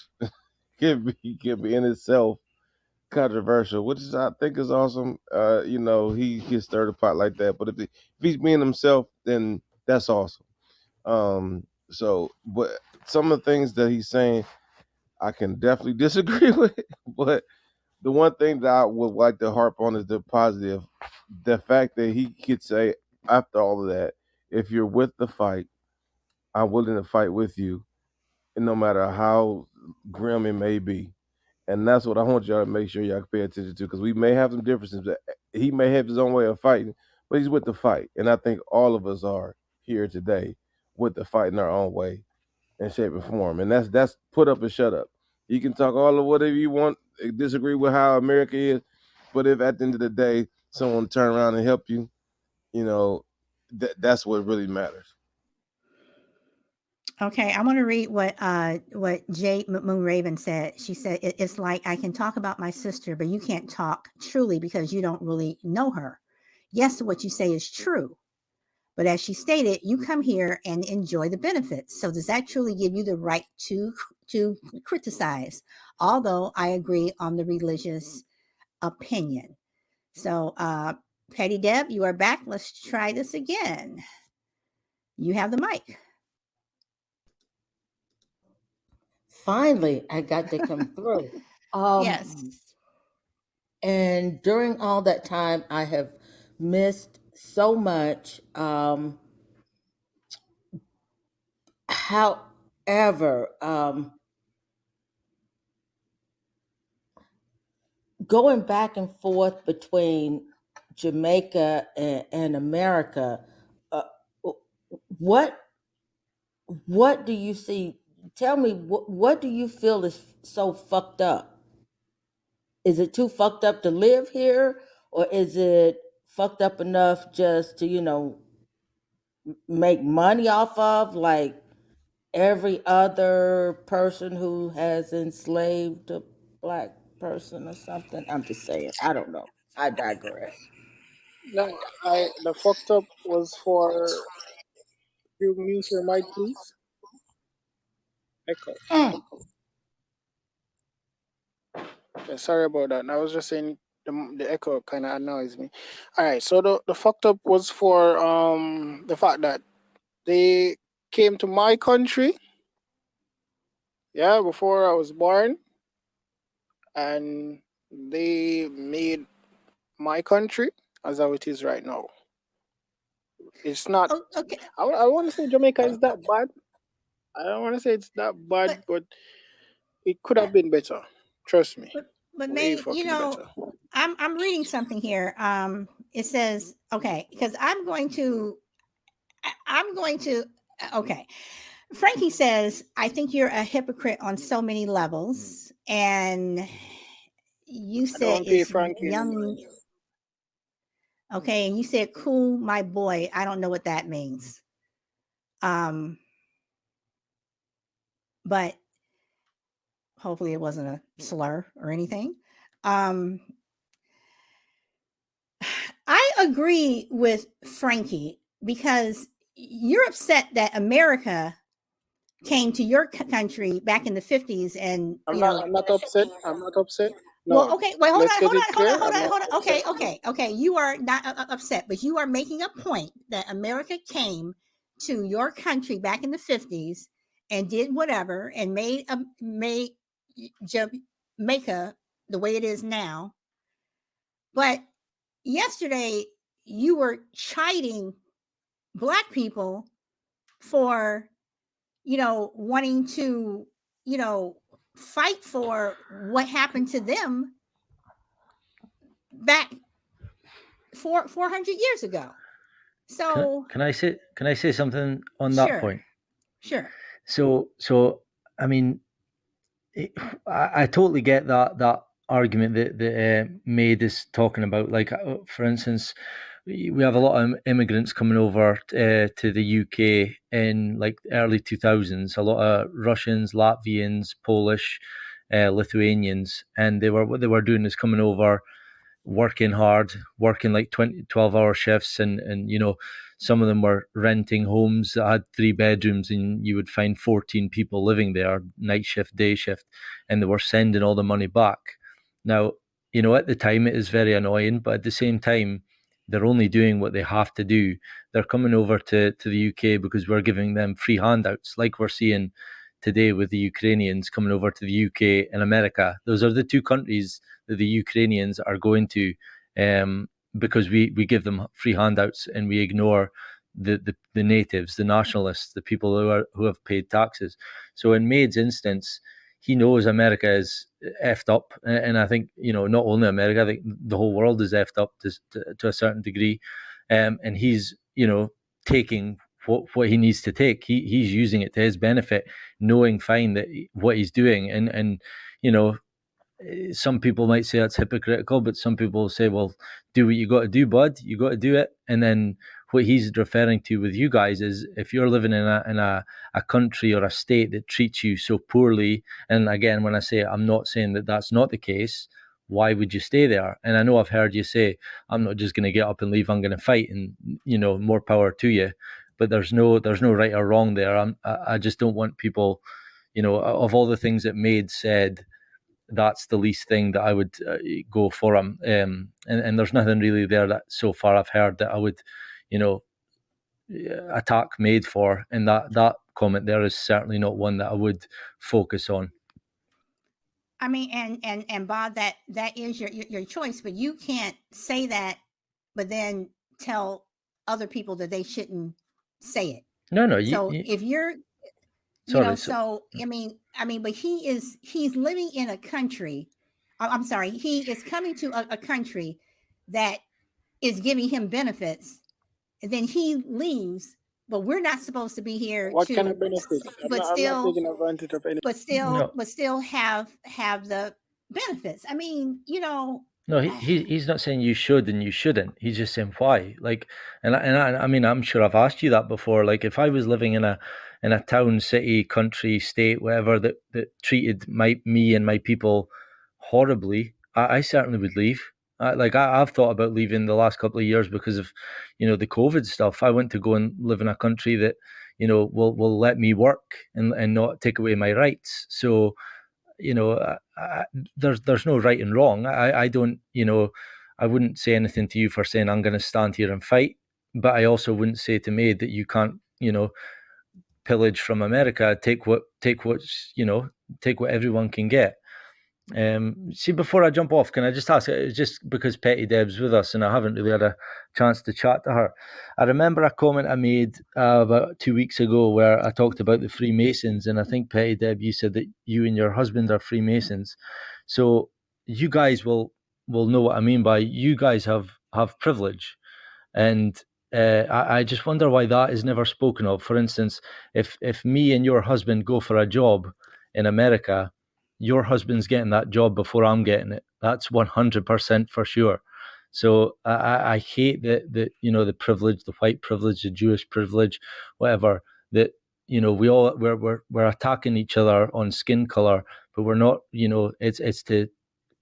can be in itself controversial, which is I think is awesome. He can stir the pot like that. But if he's being himself, then that's awesome. But some of the things that he's saying, I can definitely disagree with. But the one thing that I would like to harp on is the positive, the fact that he could say after all of that, if you're with the fight, I'm willing to fight with you, and no matter how grim it may be. And that's what I want y'all to make sure y'all pay attention to, because we may have some differences. He may have his own way of fighting, but he's with the fight. And I think all of us are here today with the fight in our own way and shape and form. And that's put up and shut up. You can talk all of whatever you want, disagree with how America is, but if at the end of the day someone turn around and help you, that's what really matters. Okay, I want to read what Jade Moon Raven said. She said, "It's like I can talk about my sister, but you can't talk truly because you don't really know her. Yes, what you say is true, but as she stated, you come here and enjoy the benefits. So does that truly give you the right to criticize? Although I agree on the religious opinion." So, Patty Deb, you are back. Let's try this again. You have the mic. Finally, I got to come through. Yes. And during all that time, I have missed so much. However, going back and forth between Jamaica and America, what do you see? Tell me, what do you feel is so fucked up? Is it too fucked up to live here, or is it fucked up enough just to make money off of, like every other person who has enslaved a black person or something? I'm just saying. I don't know. I digress. No, the fucked up was for. You mute your mic, please. Echo. Yeah, sorry about that. I was just saying the echo kind of annoys me. All right, so the fucked up was for the fact that they came to my country, yeah, before I was born, and they made my country as how it is right now. It's not. Oh, okay. I want to say Jamaica is that bad. I don't want to say it's that bad, but it could have been better. Trust me. But Way May, fucking better. I'm reading something here. It says, okay, because I'm going to okay. Frankie says, I think you're a hypocrite on so many levels. And you I said don't pay it's Frankie young. anymore. Okay, and you said cool, my boy. I don't know what that means. But hopefully it wasn't a slur or anything. I agree with Frankie because you're upset that America came to your country back in the 50s and I'm not upset. I'm not upset. well, No. okay, wait, hold Let's on, get hold it on, hold clear. on, hold I'm on, not hold on. upset. Okay. You are not upset, but you are making a point that America came to your country back in the 50s and did whatever and made Jamaica the way it is now. But yesterday you were chiding Black people for, wanting to, fight for what happened to them back 400 years ago. So Can I say something on that sure, point? sure. So I mean, I totally get that argument that Maid is talking about. Like, for instance, we have a lot of immigrants coming over to the UK in like early 2000s. A lot of Russians, Latvians, Polish, Lithuanians, and what they were doing is coming over, working hard, working like 12-hour shifts, and some of them were renting homes that had 3 bedrooms, and you would find 14 people living there, night shift, day shift, and they were sending all the money back. Now, at the time it is very annoying, but at the same time, they're only doing what they have to do. They're coming over to the UK because we're giving them free handouts, like we're seeing today with the Ukrainians coming over to the UK and America. Those are the two countries that the Ukrainians are going to, because we give them free handouts and we ignore the natives, the nationalists, the people who have paid taxes. So in Maid's instance, he knows America is effed up, and I think not only America, I think the whole world is effed up to a certain degree, and he's taking what he needs to take. He's using it to his benefit, knowing fine that what he's doing, and some people might say that's hypocritical, but some people say, well, do what you got to do, bud. You got to do it. And then what he's referring to with you guys is if you're living in a country or a state that treats you so poorly, and again, when I say it, I'm not saying that that's not the case, why would you stay there? And I know I've heard you say, I'm not just going to get up and leave, I'm going to fight, and more power to you. But there's no right or wrong there. I just don't want people, of all the things that Maid said, that's the least thing that I would go for him. And there's nothing really there that so far I've heard that I would, attack Maid for. And that comment there is certainly not one that I would focus on. I mean, and Bob, that is your choice, but you can't say that, but then tell other people that they shouldn't say it. No. So if you're, sorry, so I mean, but he's living in a country. I'm sorry, he is coming to a country that is giving him benefits, and then he leaves. But we're not supposed to be here What to, kind of benefits? I'm not taking advantage of any. but still, No. but still have the benefits. I mean, No, he's not saying you should and you shouldn't. He's just saying why. Like, I mean, I'm sure I've asked you that before. Like, if I was living in a town, city, country, state, whatever that treated me and my people horribly, I certainly would leave. I've thought about leaving the last couple of years because of, the COVID stuff. I went to go and live in a country that, will let me work and not take away my rights. So, there's no right and wrong. I don't, I wouldn't say anything to you for saying I'm going to stand here and fight, but I also wouldn't say to Maid that you can't, pillage from America, take what everyone can get. See, before I jump off, can I just ask, just because Petty Deb's with us and I haven't really had a chance to chat to her, I remember a comment I made about 2 weeks ago where I talked about the Freemasons, and I think, Petty Deb, you said that you and your husband are Freemasons. So you guys will know what I mean by you guys have privilege. And I just wonder why that is never spoken of. For instance, if me and your husband go for a job in America, your husband's getting that job before I'm getting it. That's 100% for sure. So I hate that the privilege, the white privilege, the Jewish privilege, whatever, that we're attacking each other on skin color, but we're not. It's to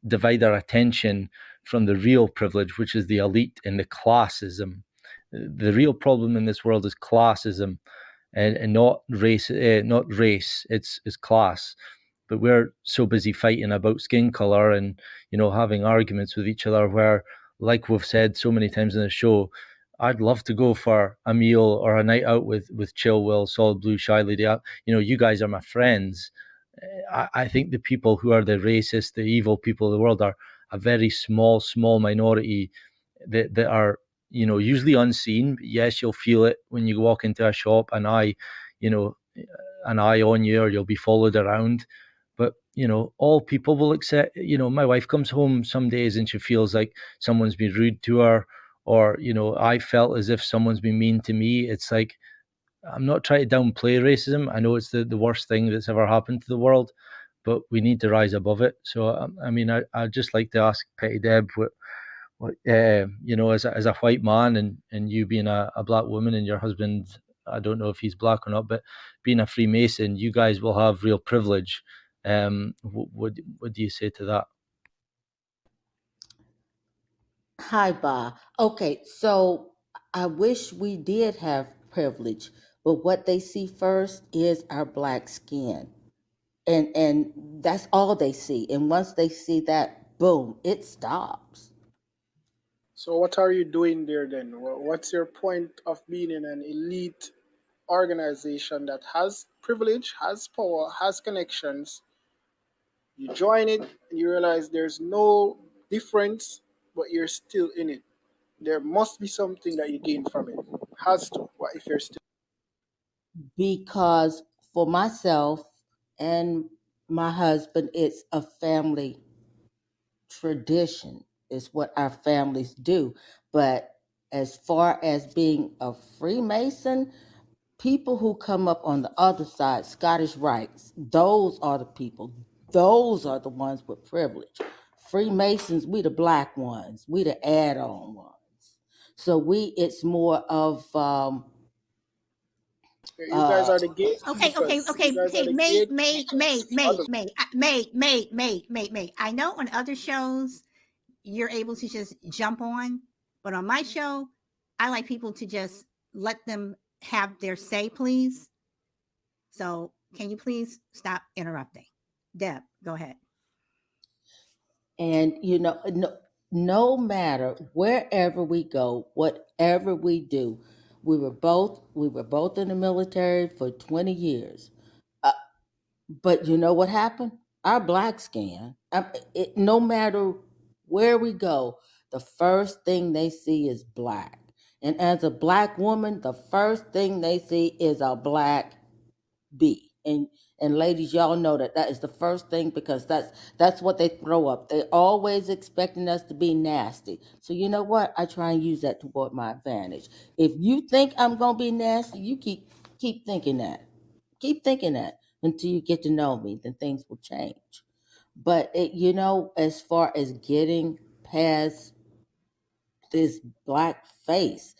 divide our attention from the real privilege, which is the elite and the classism. The real problem in this world is classism, and not race. Not race. It's class. But we're so busy fighting about skin color and having arguments with each other. Where, like we've said so many times in the show, I'd love to go for a meal or a night out with Chill Will, Solid Blue, Shy Lady. You guys are my friends. I think the people who are the racist, the evil people of the world are a very small minority that are, usually unseen. But yes, you'll feel it when you walk into a shop, an eye on you, or you'll be followed around. But, all people will accept. My wife comes home some days and she feels like someone's been rude to her, or, I felt as if someone's been mean to me. It's like, I'm not trying to downplay racism. I know it's the worst thing that's ever happened to the world, but we need to rise above it. So, I'd just like to ask Petty Deb, what as a white man, and you being a black woman, and your husband, I don't know if he's black or not, but being a Freemason, you guys will have real privilege. What do you say to that? Hi, Ba. Okay, so I wish we did have privilege, but what they see first is our black skin. And that's all they see. And once they see that, boom, it stops. So what are you doing there then? What's your point of being in an elite organization that has privilege, has power, has connections? You join it and you realize there's no difference, but you're still in it. There must be something that you gain from it. Has to. What if you're still? Because for myself and my husband, it's a family tradition. It's what our families do. But as far as being a Freemason, people who come up on the other side, Scottish rites, those are the people. Those are the ones with privilege. Freemasons, we the black ones. We the add-on ones. So it's more of You guys are the Okay, okay, gatekeepers. You okay, guys are okay. the Mate, mate, gatekeepers. mate, mate, mate, mate. I know on other shows you're able to just jump on, but on my show, I like people to just let them have their say, please. So, can you please stop interrupting? Deb, go ahead. and no matter wherever we go, whatever we do, we were both in the military for 20 years. But you know what happened? Our black skin, no matter where we go, the first thing they see is black. And as a black woman, the first thing they see is a black bee. And ladies, y'all know that is the first thing, because that's what they throw up. They're always expecting us to be nasty. So you know what? I try and use that toward my advantage. If you think I'm gonna be nasty, you keep thinking that. Keep thinking that until you get to know me, then things will change. But as far as getting past this black face,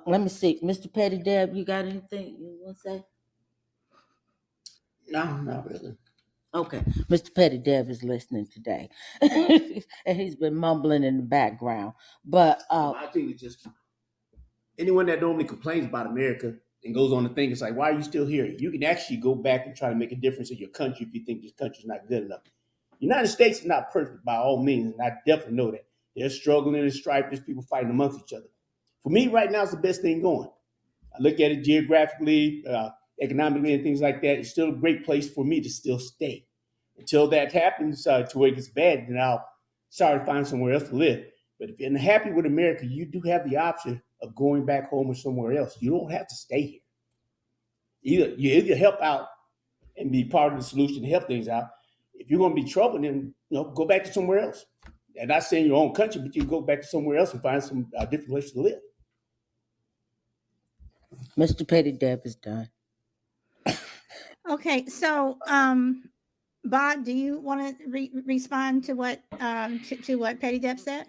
let me see, Mr. Petty Deb, you got anything you want to say? No, not really. Okay, Mr. Petty Dev is listening today, and he's been mumbling in the background. But I think it's just anyone that normally complains about America and goes on to think it's like, why are you still here? You can actually go back and try to make a difference in your country if you think this country's not good enough. The United States is not perfect by all means, and I definitely know that. There's struggling and strife. There's people fighting amongst each other. For me, right now, it's the best thing going. I look at it geographically, economically, and things like that. It's still a great place for me to still stay. Until that happens, to where it gets bad, then I'll start to find somewhere else to live. But if you're unhappy with America, you do have the option of going back home or somewhere else. You don't have to stay here. You either help out and be part of the solution to help things out. If you're going to be trouble, then go back to somewhere else. And not saying your own country, but you go back to somewhere else and find some different place to live. Mr. Petty Dev is done. Okay, so Bob, do you want to respond to what to what Petty Deb said?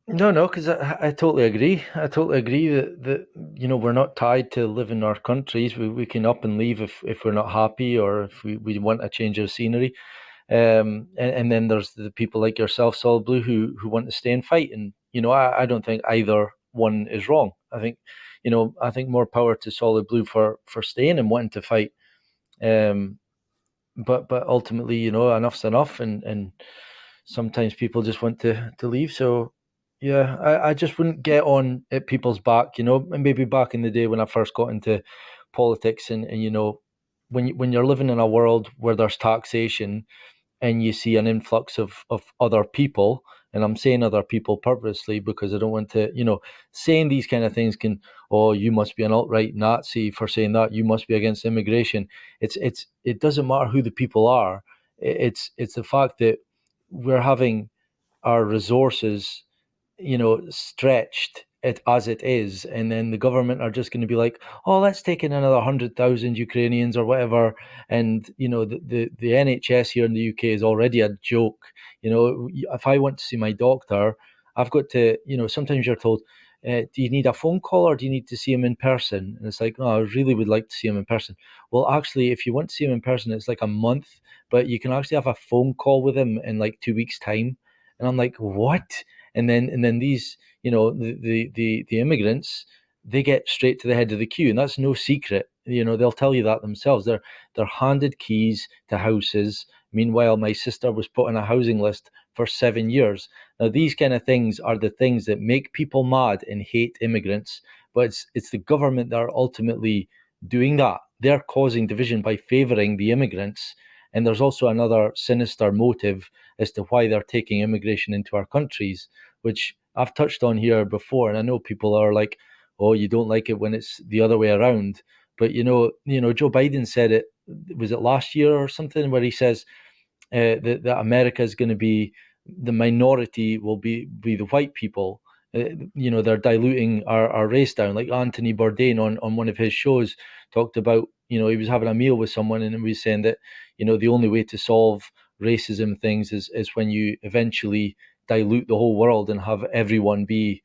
No, because I totally agree. I totally agree that we're not tied to live in our countries. We can up and leave if we're not happy, or if we want a change of scenery. And then there's the people like yourself, Solid Blue, who want to stay and fight. And I don't think either one is wrong. I think more power to Solid Blue for staying and wanting to fight. But ultimately, enough's enough, and sometimes people just want to leave. So Yeah, I just wouldn't get on at people's back, and maybe back in the day when I first got into politics, and when you're living in a world where there's taxation and you see an influx of other people, and I'm saying other people purposely because I don't want to, saying these kind of things can, oh, you must be an alt-right Nazi for saying that, you must be against immigration. It doesn't matter who the people are. It's the fact that we're having our resources stretched it as it is, and then the government are just going to be like, oh, let's take in another 100,000 Ukrainians or whatever, and the NHS here in the UK is already a joke. If I want to see my doctor, I've got to, sometimes you're told, do you need a phone call or do you need to see him in person? And it's like, no, I really would like to see him in person. Well, actually, if you want to see him in person, it's like a month, but you can actually have a phone call with him in like 2 weeks' time. And I'm like, what? And then these, the immigrants, they get straight to the head of the queue, and that's no secret. They'll tell you that themselves. They're handed keys to houses. Meanwhile, my sister was put on a housing list for 7 years. Now, these kind of things are the things that make people mad and hate immigrants, but it's the government that are ultimately doing that. They're causing division by favouring the immigrants. And there's also another sinister motive as to why they're taking immigration into our countries, which I've touched on here before. And I know people are like, oh, you don't like it when it's the other way around. But Joe Biden said it, was it last year or something, where he says that America is going to be, the minority will be the white people. They're diluting our race down. Like Anthony Bourdain on one of his shows talked about, he was having a meal with someone and he was saying that, the only way to solve racism things is when you eventually dilute the whole world and have everyone be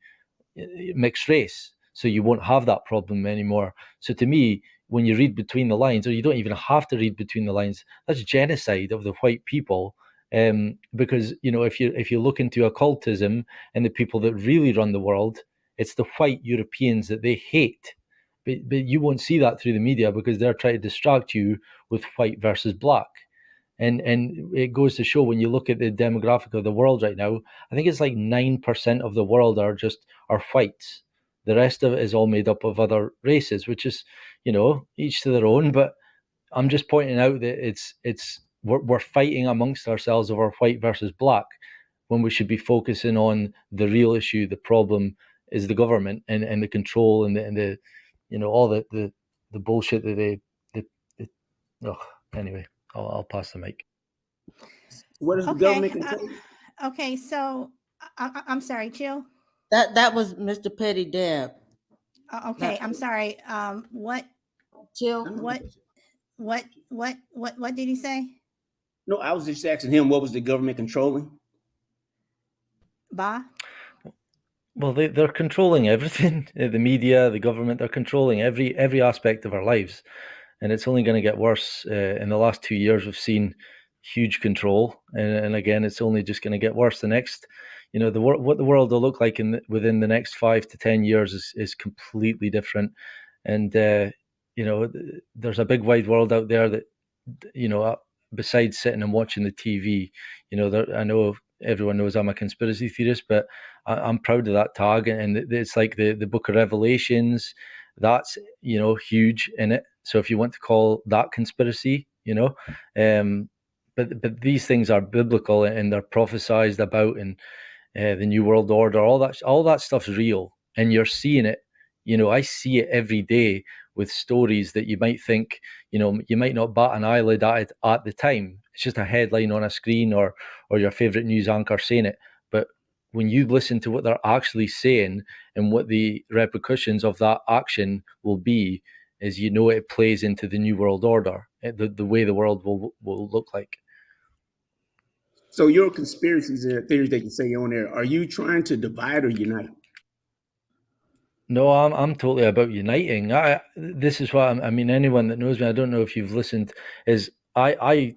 mixed race, so you won't have that problem anymore. So to me, when you read between the lines, or you don't even have to read between the lines, that's genocide of the white people. Because if you look into occultism and the people that really run the world, it's the white Europeans that they hate. But you won't see that through the media because they're trying to distract you with white versus black. And it goes to show, when you look at the demographic of the world right now, I think it's like 9% of the world are whites. The rest of it is all made up of other races, which is, each to their own. But I'm just pointing out that we're fighting amongst ourselves over white versus black, when we should be focusing on the real issue. The problem is the government and the control and the all the bullshit that they anyway, I'll pass the mic. What is the Okay. government control? Okay. So I'm sorry, Chill. That was Mr. Petty Deb. Okay. I'm sorry. What Chill. what did he say? No, I was just asking him, what was the government controlling? Ba? Well, they're controlling everything. The media, the government, they're controlling every aspect of our lives, and it's only going to get worse. In the last 2 years, we've seen huge control, and again, it's only just going to get worse. The next, what the world will look like within the next 5 to 10 years is completely different. And there's a big wide world out there that, besides sitting and watching the TV, I know everyone knows I'm a conspiracy theorist, but I'm proud of that tag. And it's like the Book of Revelations, that's huge in it. So if you want to call that conspiracy, but these things are biblical and they're prophesized about, and the New World Order, all that stuff's real, and you're seeing it. I see it every day with stories that you might think, you might not bat an eyelid at it at the time. It's just a headline on a screen or your favorite news anchor saying it. But when you listen to what they're actually saying and what the repercussions of that action will be, is it plays into the New World Order, the way the world will look like. So your conspiracies and theories that you say on there, are you trying to divide or unite? No, I'm totally about uniting. This is what I mean. Anyone that knows me, I don't know if you've listened, is I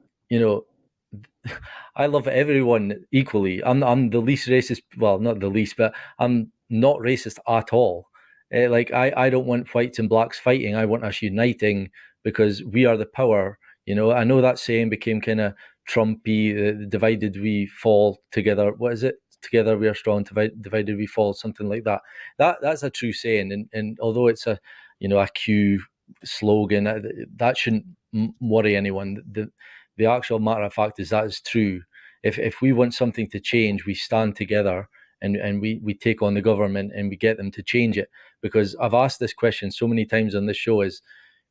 I love everyone equally. I'm the least racist. Well, not the least, but I'm not racist at all. Like I don't want whites and blacks fighting. I want us uniting because we are the power. I know that saying became kind of Trumpy. Divided we fall together. What is it? together we are strong, divided we fall, something like that. That's a true saying, and although it's a Q slogan, that shouldn't worry anyone. The actual matter of fact is that is true. If we want something to change, we stand together and we take on the government and we get them to change it. Because I've asked this question so many times on this show is,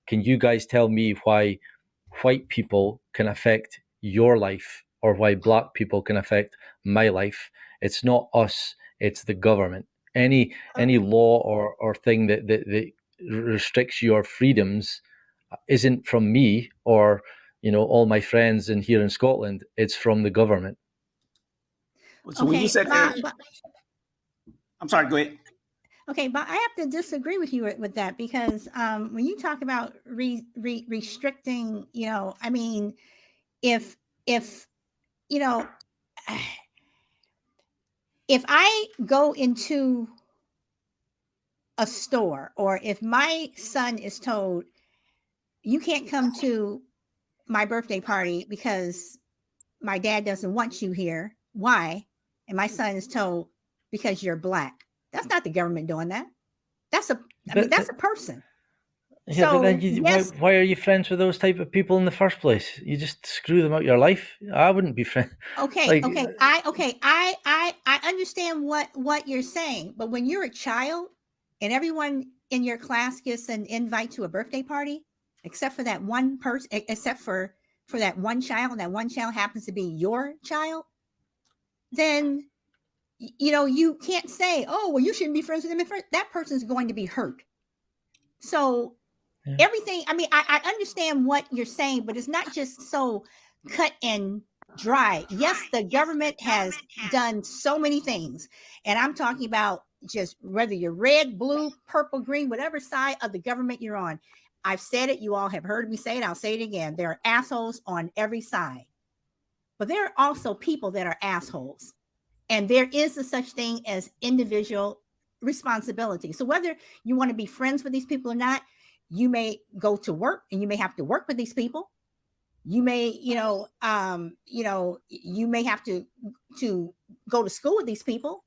can you guys tell me why white people can affect your life or why black people can affect my life? It's not us, it's the government. Any law or thing that restricts your freedoms isn't from me or all my friends in here in Scotland. It's from the government. So when you said I'm sorry, go ahead. Okay, but I have to disagree with you with that, because when you talk about restricting, I mean, if if I go into a store, or if my son is told, you can't come to my birthday party because my dad doesn't want you here. Why? And my son is told, because you're black. That's not the government doing that. That's a person. Yeah, So, but then why are you friends with those type of people in the first place? You just screw them out your life. I wouldn't be friends. Okay, I understand what you're saying, but when you're a child and everyone in your class gets an invite to a birthday party, except for that one person, except for that one child, and that one child happens to be your child, then you can't say, oh, well, you shouldn't be friends with them. That person's going to be hurt. So everything, I mean, I understand what you're saying, but it's not just so cut and dry. Yes, the government has done so many things, and I'm talking about just whether you're red, blue, purple, green, whatever side of the government you're on. I've said it, you all have heard me say it, I'll say it again. There are assholes on every side, but there are also people that are assholes, and there is a such thing as individual responsibility. So whether you want to be friends with these people or not, you may go to work and you may have to work with these people. You may, you may have to go to school with these people.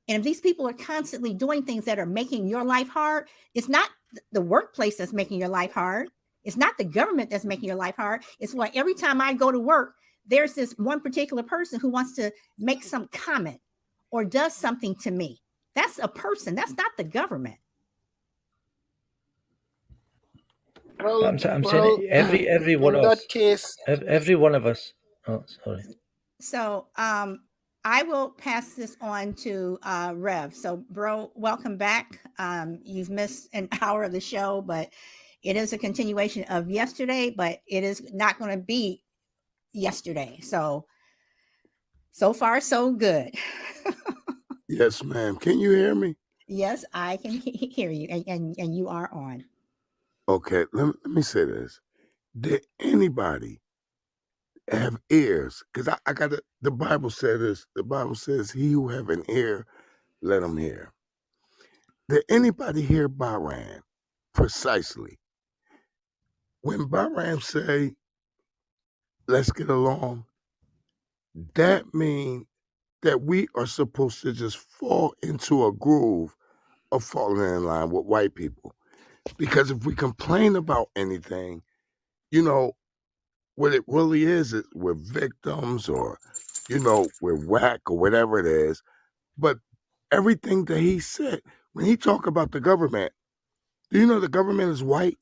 And if these people are constantly doing things that are making your life hard, it's not the workplace that's making your life hard. It's not the government that's making your life hard. It's why every time I go to work, there's this one particular person who wants to make some comment or does something to me. That's a person. That's not the government. Well, I'm saying every one of us. Case, every one of us. Oh, sorry. So I will pass this on to Rev. So, bro, welcome back. You've missed an hour of the show, but it is a continuation of yesterday, but it is not going to be yesterday. So far, so good. Yes, ma'am. Can you hear me? Yes, I can hear you, and you are on. Okay, let me say this. Did anybody have ears? Because I got it. The Bible says this. The Bible says, he who have an ear, let him hear. Did anybody hear Bahram precisely? When Bahram say, let's get along, that means that we are supposed to just fall into a groove of falling in line with white people. Because if we complain about anything, what it really is we're victims, or, we're whack or whatever it is. But everything that he said, when he talk about the government, do you know the government is white?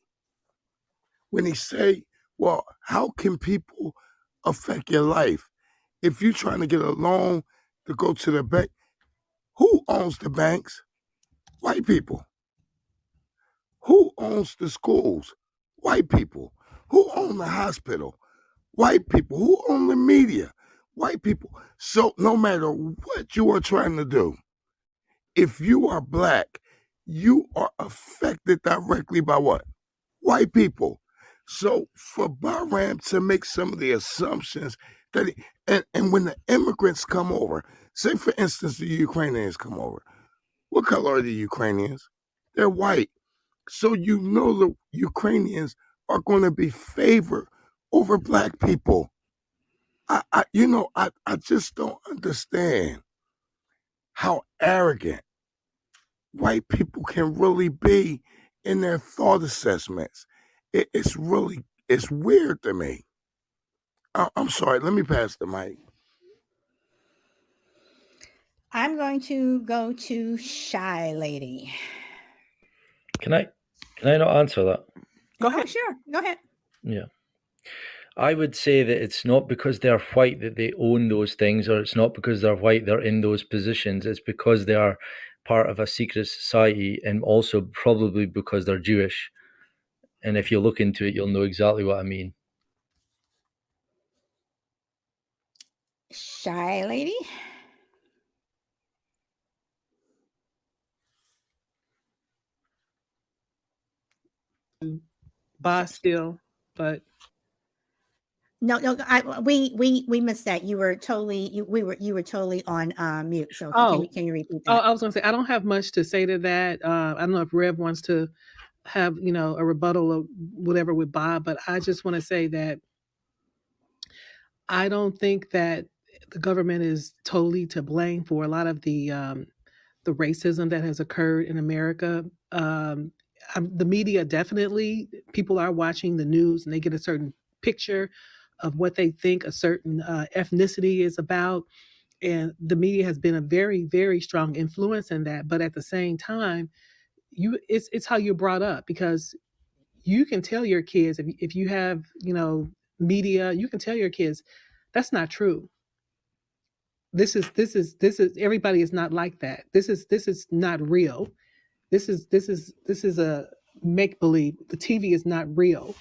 When he say, well, how can people affect your life? If you're trying to get a loan to go to the bank, who owns the banks? White people. Who owns the schools? White people. Who own the hospital? White people. Who own the media? White people. So no matter what you are trying to do, if you are black, you are affected directly by what? White people. So for Bahram to make some of the assumptions that and when the immigrants come over, say for instance the Ukrainians come over, what color are the Ukrainians? They're white. So the Ukrainians are going to be favored over black people. I just don't understand how arrogant white people can really be in their thought assessments. It's weird to me. I'm sorry. Let me pass the mic. I'm going to go to Shy Lady. Can I not answer that? Go Oh, ahead. sure. Go ahead. Yeah. I would say that it's not because they're white that they own those things, or it's not because they're white they're in those positions. It's because they are part of a secret society, and also probably because they're Jewish. And if you look into it, you'll know exactly what I mean. Shy Lady. Boss still, but No, we missed that. You were totally you were totally on mute. So oh, can you repeat oh, that? I was going to say I don't have much to say to that. I don't know if Rev wants to have a rebuttal or whatever with Bob, but I just want to say that I don't think that the government is totally to blame for a lot of the racism that has occurred in America. The media definitely, people are watching the news and they get a certain picture of what they think a certain ethnicity is about. And the media has been a very, very strong influence in that. But at the same time, it's how you're brought up, because you can tell your kids if you have media, you can tell your kids that's not true. This is everybody is not like that. This is not real. This is a make believe. The TV is not real.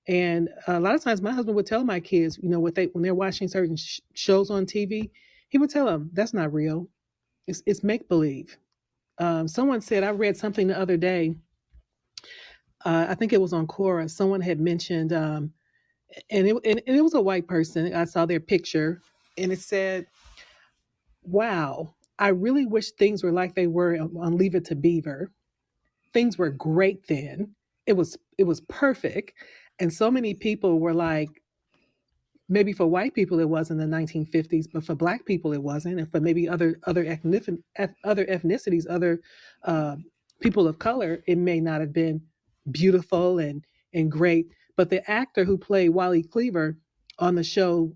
And a lot of times my husband would tell my kids, what when they're watching certain shows on TV, he would tell them that's not real. It's make believe. Someone said, I read something the other day. I think it was on Quora. Someone had mentioned, and it was a white person. I saw their picture, and it said, "Wow, I really wish things were like they were on Leave It to Beaver. Things were great then. It was perfect." And so many people were like, maybe for white people it was in the 1950s, but for black people it wasn't, and for maybe other ethnicities, other uh, people of color, it may not have been beautiful and great. But the actor who played Wally Cleaver on the show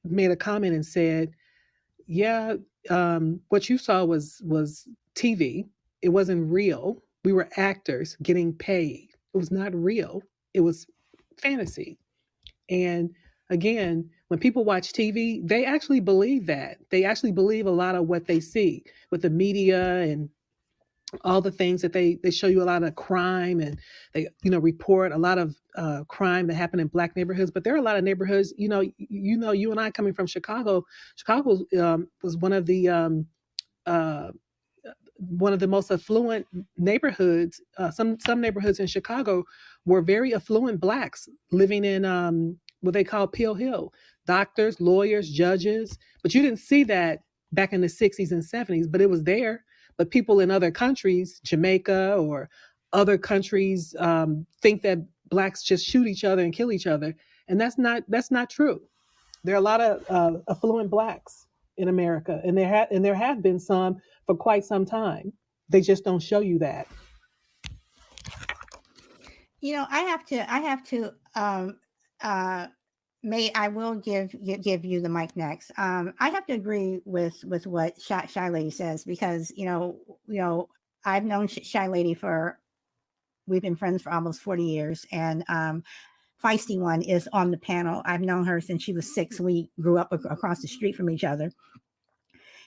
made a comment and said, "Yeah, what you saw was TV. It wasn't real. We were actors getting paid. It was not real. It was fantasy." And again, when people watch TV, they actually believe that. They actually believe a lot of what they see with the media and all the things that they show you, a lot of crime, and they report a lot of crime that happened in black neighborhoods. But there are a lot of neighborhoods, you and I coming from Chicago. Chicago was uh, one of the most affluent neighborhoods. Some neighborhoods in Chicago were very affluent blacks living in what they call Peel Hill. Doctors, lawyers, judges. But you didn't see that back in the 60s and 70s, but it was there. But people in other countries, Jamaica or other countries, think that blacks just shoot each other and kill each other, and that's not true. There are a lot of affluent blacks in America, and there have been some for quite some time. They just don't show you that. I have to I will give you the mic next. I have to agree with what Shy Lady says, because I've known Shy Lady we've been friends for almost 40 years, and Feisty One is on the panel. I've known her since she was 6. We grew up across the street from each other.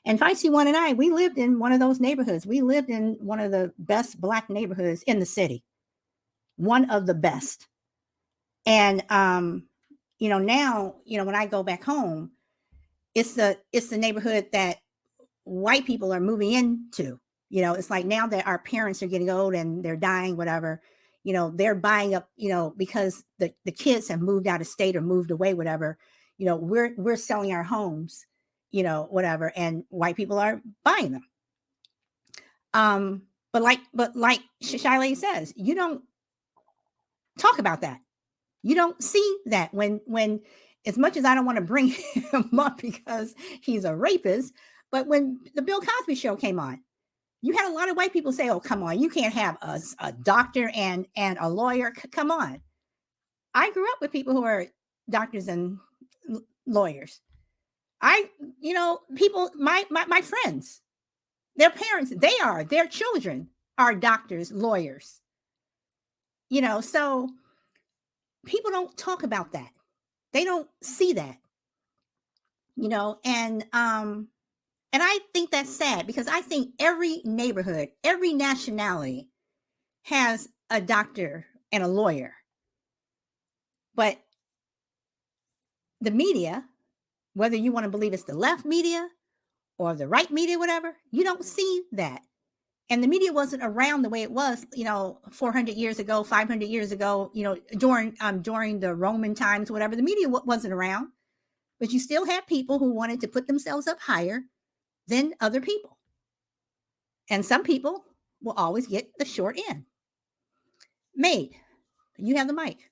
And Feisty One and we lived in one of those neighborhoods. We lived in one of the best black neighborhoods in the city, one of the best. And now, when I go back home, it's the neighborhood that white people are moving into. It's like, now that our parents are getting old and they're dying, whatever, they're buying up, because the kids have moved out of state or moved away, whatever, we're selling our homes, whatever, and white people are buying them. But like Shy Lady says, you don't talk about that. You don't see that when as much as I don't want to bring him up because he's a rapist, But when the Bill Cosby show came on, you had a lot of white people say, "Oh, come on, you can't have a doctor and a lawyer. Come on." I grew up with people who are doctors and lawyers. People, my friends, their parents, their children are doctors, lawyers. So people don't talk about that. They don't see that. And I think that's sad, because I think every neighborhood, every nationality has a doctor and a lawyer. But the media, whether you want to believe it's the left media or the right media, whatever, you don't see that. And the media wasn't around the way it was, 400 years ago, 500 years ago, during the Roman times, whatever. The media wasn't around, but you still had people who wanted to put themselves up higher than other people. And some people will always get the short end. Maid, you have the mic.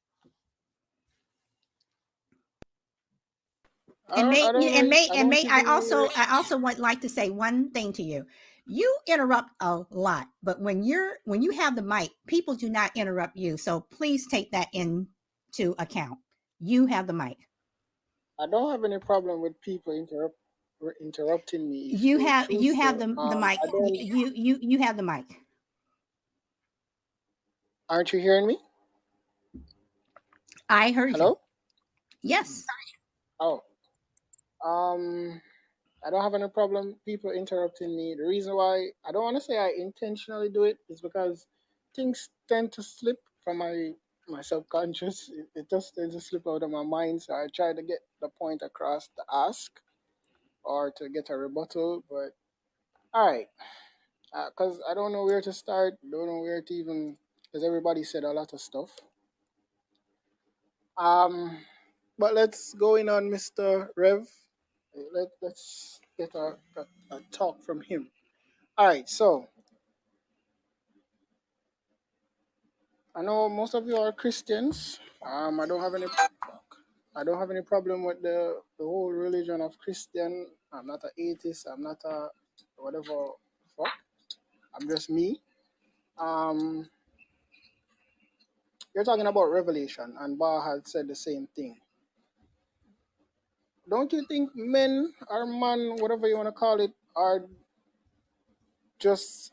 And I don't really, I don't I even also would like to say one thing to you. You interrupt a lot, but when you have the mic, people do not interrupt you. So please take that into account. You have the mic. I don't have any problem with people interrupting me if You they have choose to. the mic. I don't. You have the mic. Aren't you hearing me? I heard you. Hello? Yes. Oh, I don't have any problem people interrupting me. The reason why I don't want to say I intentionally do it is because things tend to slip from my subconscious. It just tends to slip out of my mind. So I try to get the point across to ask or to get a rebuttal. But all right, because I don't know where to start. Don't know where to even, because everybody said a lot of stuff. Um, but let's go in on Mr. Rev. Let's get a talk from him. All right, so I know most of you are Christians. I don't have any problem with the whole religion of Christian. I'm not an atheist. I'm not a whatever fuck. I'm just me. Um, you're talking about revelation, and Ba had said the same thing. Don't you think men or man, whatever you want to call it, are just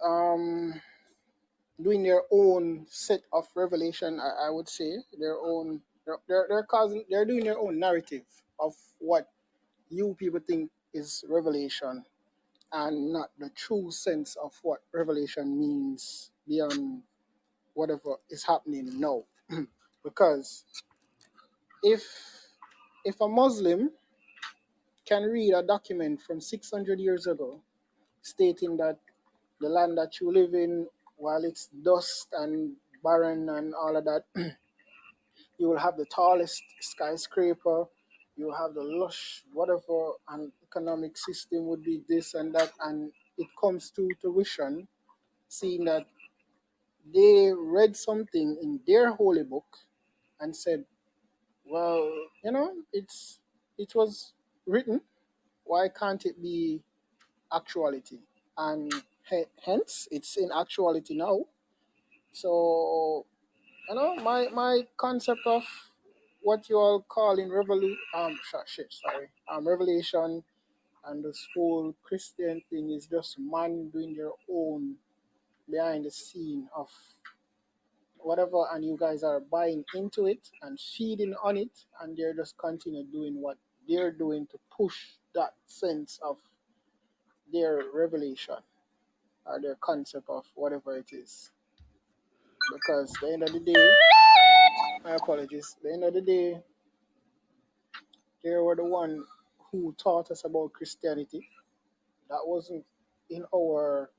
doing their own set of revelation? I would say their own. They're doing their own narrative of what you people think is revelation, and not the true sense of what revelation means beyond whatever is happening now. Because if a Muslim can read a document from 600 years ago stating that the land that you live in, while it's dust and barren and all of that, you will have the tallest skyscraper, you will have the lush whatever, and economic system would be this and that, and it comes to tuition, seeing that they read something in their holy book and said, well, it was written, why can't it be actuality? And hence it's in actuality now. So my concept of what you all call in revelation and this whole Christian thing is just man doing their own behind the scene of whatever, and you guys are buying into it and feeding on it, and they're just continue doing what they're doing to push that sense of their revelation or their concept of whatever it is. Because at the end of the day, my apologies, at the end of the day, they were the one who taught us about Christianity. That wasn't in our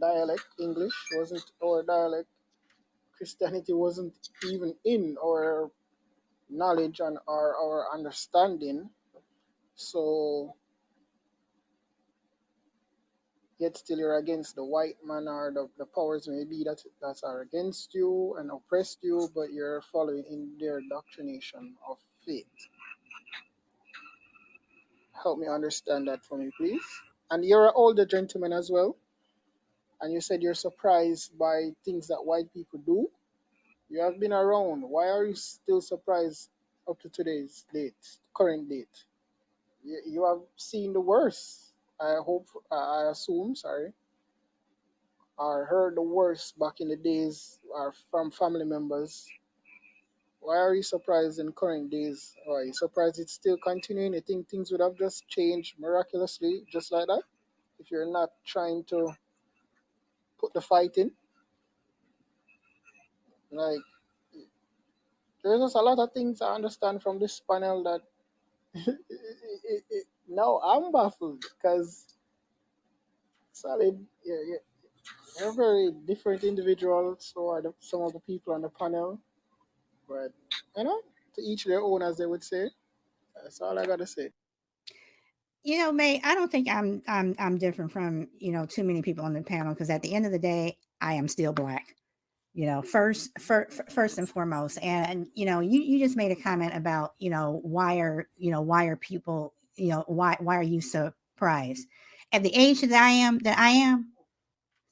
dialect. English wasn't our dialect. Christianity wasn't even in our knowledge and our understanding. So yet still you're against the white man or the powers maybe that are against you and oppressed you, but you're following in their doctrination of faith. help me understand that for me, please? And you're an older gentleman as well, and you said you're surprised by things that white people do. You have been around. Why are you still surprised up to today's date, current date? You have seen the worst. I hope, I assume, sorry, or heard the worst back in the days from family members. Why are you surprised in current days? Or are you surprised it's still continuing? You think things would have just changed miraculously, just like that? If you're not trying to put the fight in? Like, there's just a lot of things I understand from this panel that now I'm baffled because solid, you're very different individuals. So are some of the people on the panel, but you know, to each their own, as they would say. That's all I gotta say. May, I don't think I'm different from too many people on the panel, because at the end of the day, I am still black. First and foremost, and you just made a comment about why are people why are you surprised at the age that I am.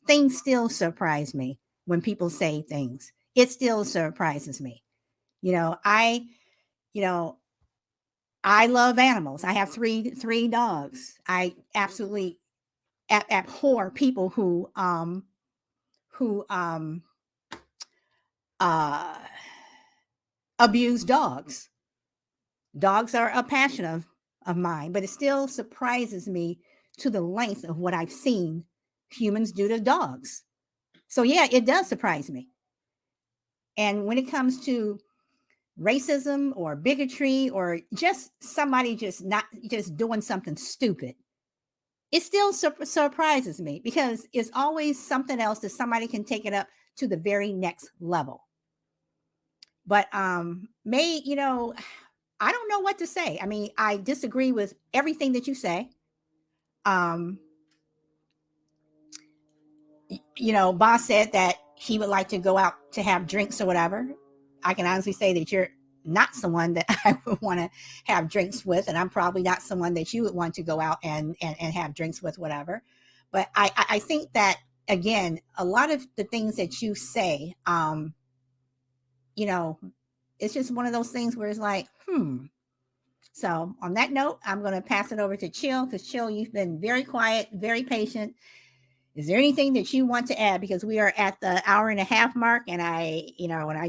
Things still surprise me when people say things. It still surprises me. You know, I you know I love animals. I have three dogs. I absolutely abhor people who uh abuse dogs. Dogs are a passion of mine, but it still surprises me to the length of what I've seen humans do to dogs. So yeah, it does surprise me. And when it comes to racism or bigotry or just somebody just doing something stupid, it still surprises me, because it's always something else that somebody can take it up to the very next level. But May, I don't know what to say. I mean, I disagree with everything that you say. Um, Boss said that he would like to go out to have drinks or whatever. I can honestly say that you're not someone that I would want to have drinks with, and I'm probably not someone that you would want to go out and have drinks with, whatever. But I think that, again, a lot of the things that you say, it's just one of those things where it's like, So on that note, I'm going to pass it over to Chill, because Chill, you've been very quiet, very patient. Is there anything that you want to add? Because we are at the hour and a half mark, and I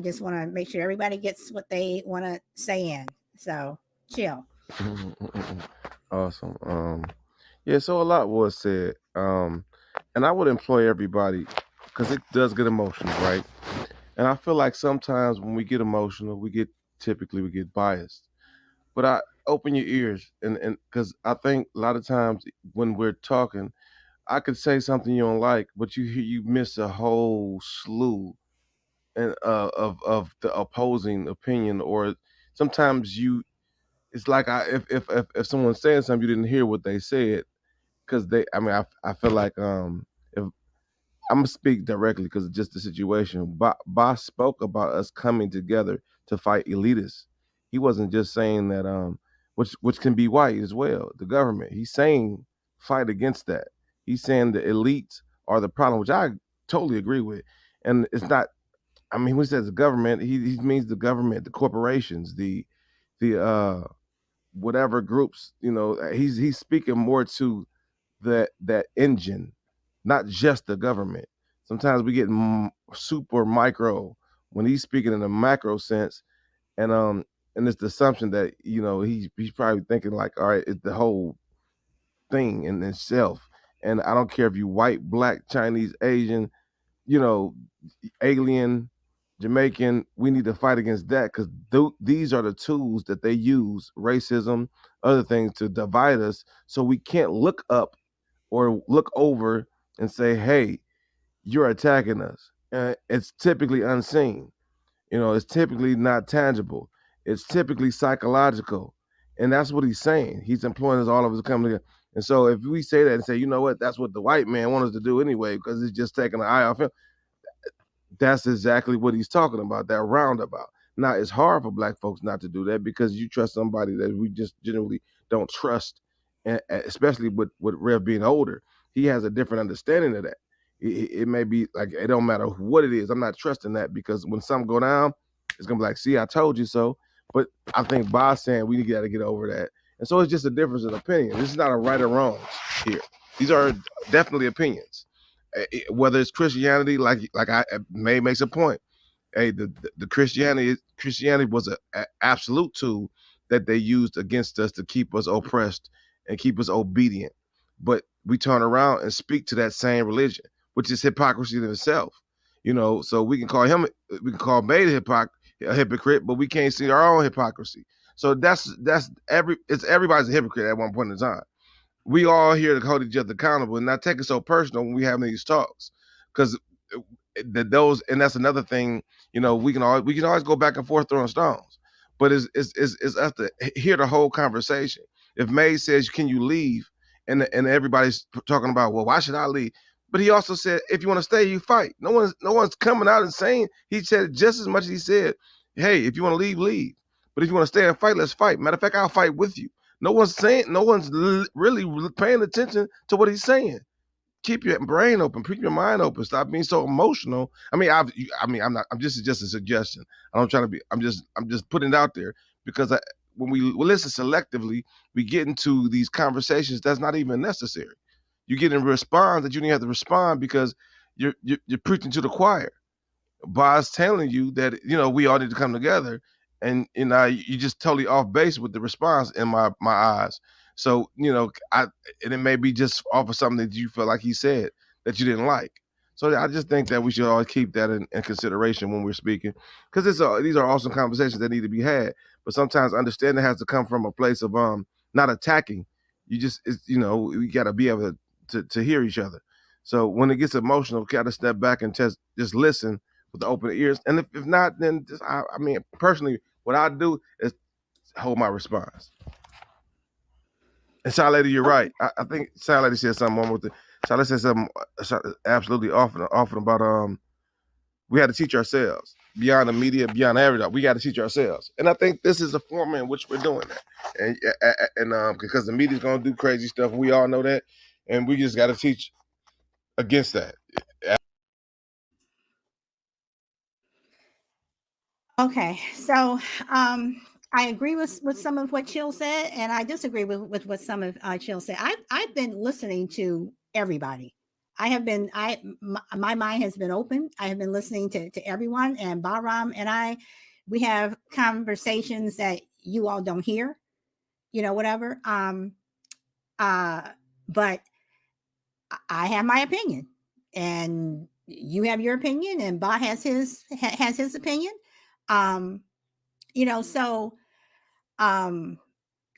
just want to make sure everybody gets what they want to say in. So, Chill. Awesome. Yeah, so a lot was said. And I would employ everybody, because it does get emotional, right? And I feel like sometimes when we get emotional, typically we get biased. But I open your ears, and because I think a lot of times when we're talking, I could say something you don't like, but you miss a whole slew of the opposing opinion, or sometimes it's like if someone's saying something, you didn't hear what they said, because I feel like if I'm gonna speak directly because of just the situation. Boss spoke about us coming together to fight elitists. He wasn't just saying that, which can be white as well, the government. He's saying fight against that. He's saying the elites are the problem, which I totally agree with. And it's not. I mean, when he says the government, he means the government, the corporations, the whatever groups. He's speaking more to that engine, not just the government. Sometimes we get super micro when he's speaking in a macro sense, and it's the assumption that he's probably thinking like, all right, it's the whole thing in itself. And I don't care if you white, black, Chinese, Asian, you know, alien, Jamaican. We need to fight against that, because these are the tools that they use, racism, other things, to divide us, so we can't look up or look over and say, hey, you're attacking us. It's typically unseen. It's typically not tangible. It's typically psychological. And that's what he's saying. He's employing us, all of us, to come together. And so if we say that and say, you know what, that's what the white man wants us to do anyway, because he's just taking an eye off him, that's exactly what he's talking about, that roundabout. Now, it's hard for black folks not to do that, because you trust somebody that we just generally don't trust and especially with Rev being older, he has a different understanding of that. It may be like, it don't matter what it is. I'm not trusting that, because when something go down, it's gonna be like, see, I told you so. But I think Bob's saying we got to get over that, and so it's just a difference in opinion. This is not a right or wrong here. These are definitely opinions. Whether it's Christianity, like May makes a point. Hey, the Christianity was a absolute tool that they used against us to keep us oppressed and keep us obedient. But we turn around and speak to that same religion, which is hypocrisy in itself. So we can call May a hypocrite, but we can't see our own hypocrisy. So everybody's a hypocrite at one point in time. We all here to hold each other accountable and not take it so personal when we having these talks, because that's another thing. We can always go back and forth throwing stones, but it's us to hear the whole conversation. If May says, can you leave, and everybody's talking about, well, why should I leave? But he also said, if you want to stay, you fight. No one's coming out and saying. He said just as much as he said, hey, if you want to leave. But if you want to stay and fight, let's fight. Matter of fact, I'll fight with you. No one's really paying attention to what he's saying. Keep your brain open, keep your mind open. Stop being so emotional. I'm not. I'm just a suggestion. I don't try to be. I'm just putting it out there, because when we listen selectively, we get into these conversations that's not even necessary. You get in response that you didn't have to respond, because you're preaching to the choir. Boss telling you that we all need to come together, and you just totally off base with the response in my eyes. So and it may be just off of something that you feel like he said that you didn't like. So I just think that we should always keep that in consideration when we're speaking, because these are awesome conversations that need to be had. But sometimes understanding has to come from a place of not attacking. We got to be able to hear each other. So when it gets emotional, we got to step back and just listen with the open ears. And if not, then personally, what I do is hold my response. And Shy Lady, you're right. I think Shy Lady said something more with it. Shy Lady said something absolutely often about we had to teach ourselves beyond the media, beyond everything. We got to teach ourselves, and I think this is a form in which we're doing that. And because the media's gonna do crazy stuff, we all know that, and we just got to teach against that. Okay, so I agree with some of what Chill said, and I disagree with what some of Chill said. I've been listening to everybody. My mind has been open. I have been listening to everyone, and Bahram and we have conversations that you all don't hear, whatever. But I have my opinion, and you have your opinion, and Bah has his opinion. So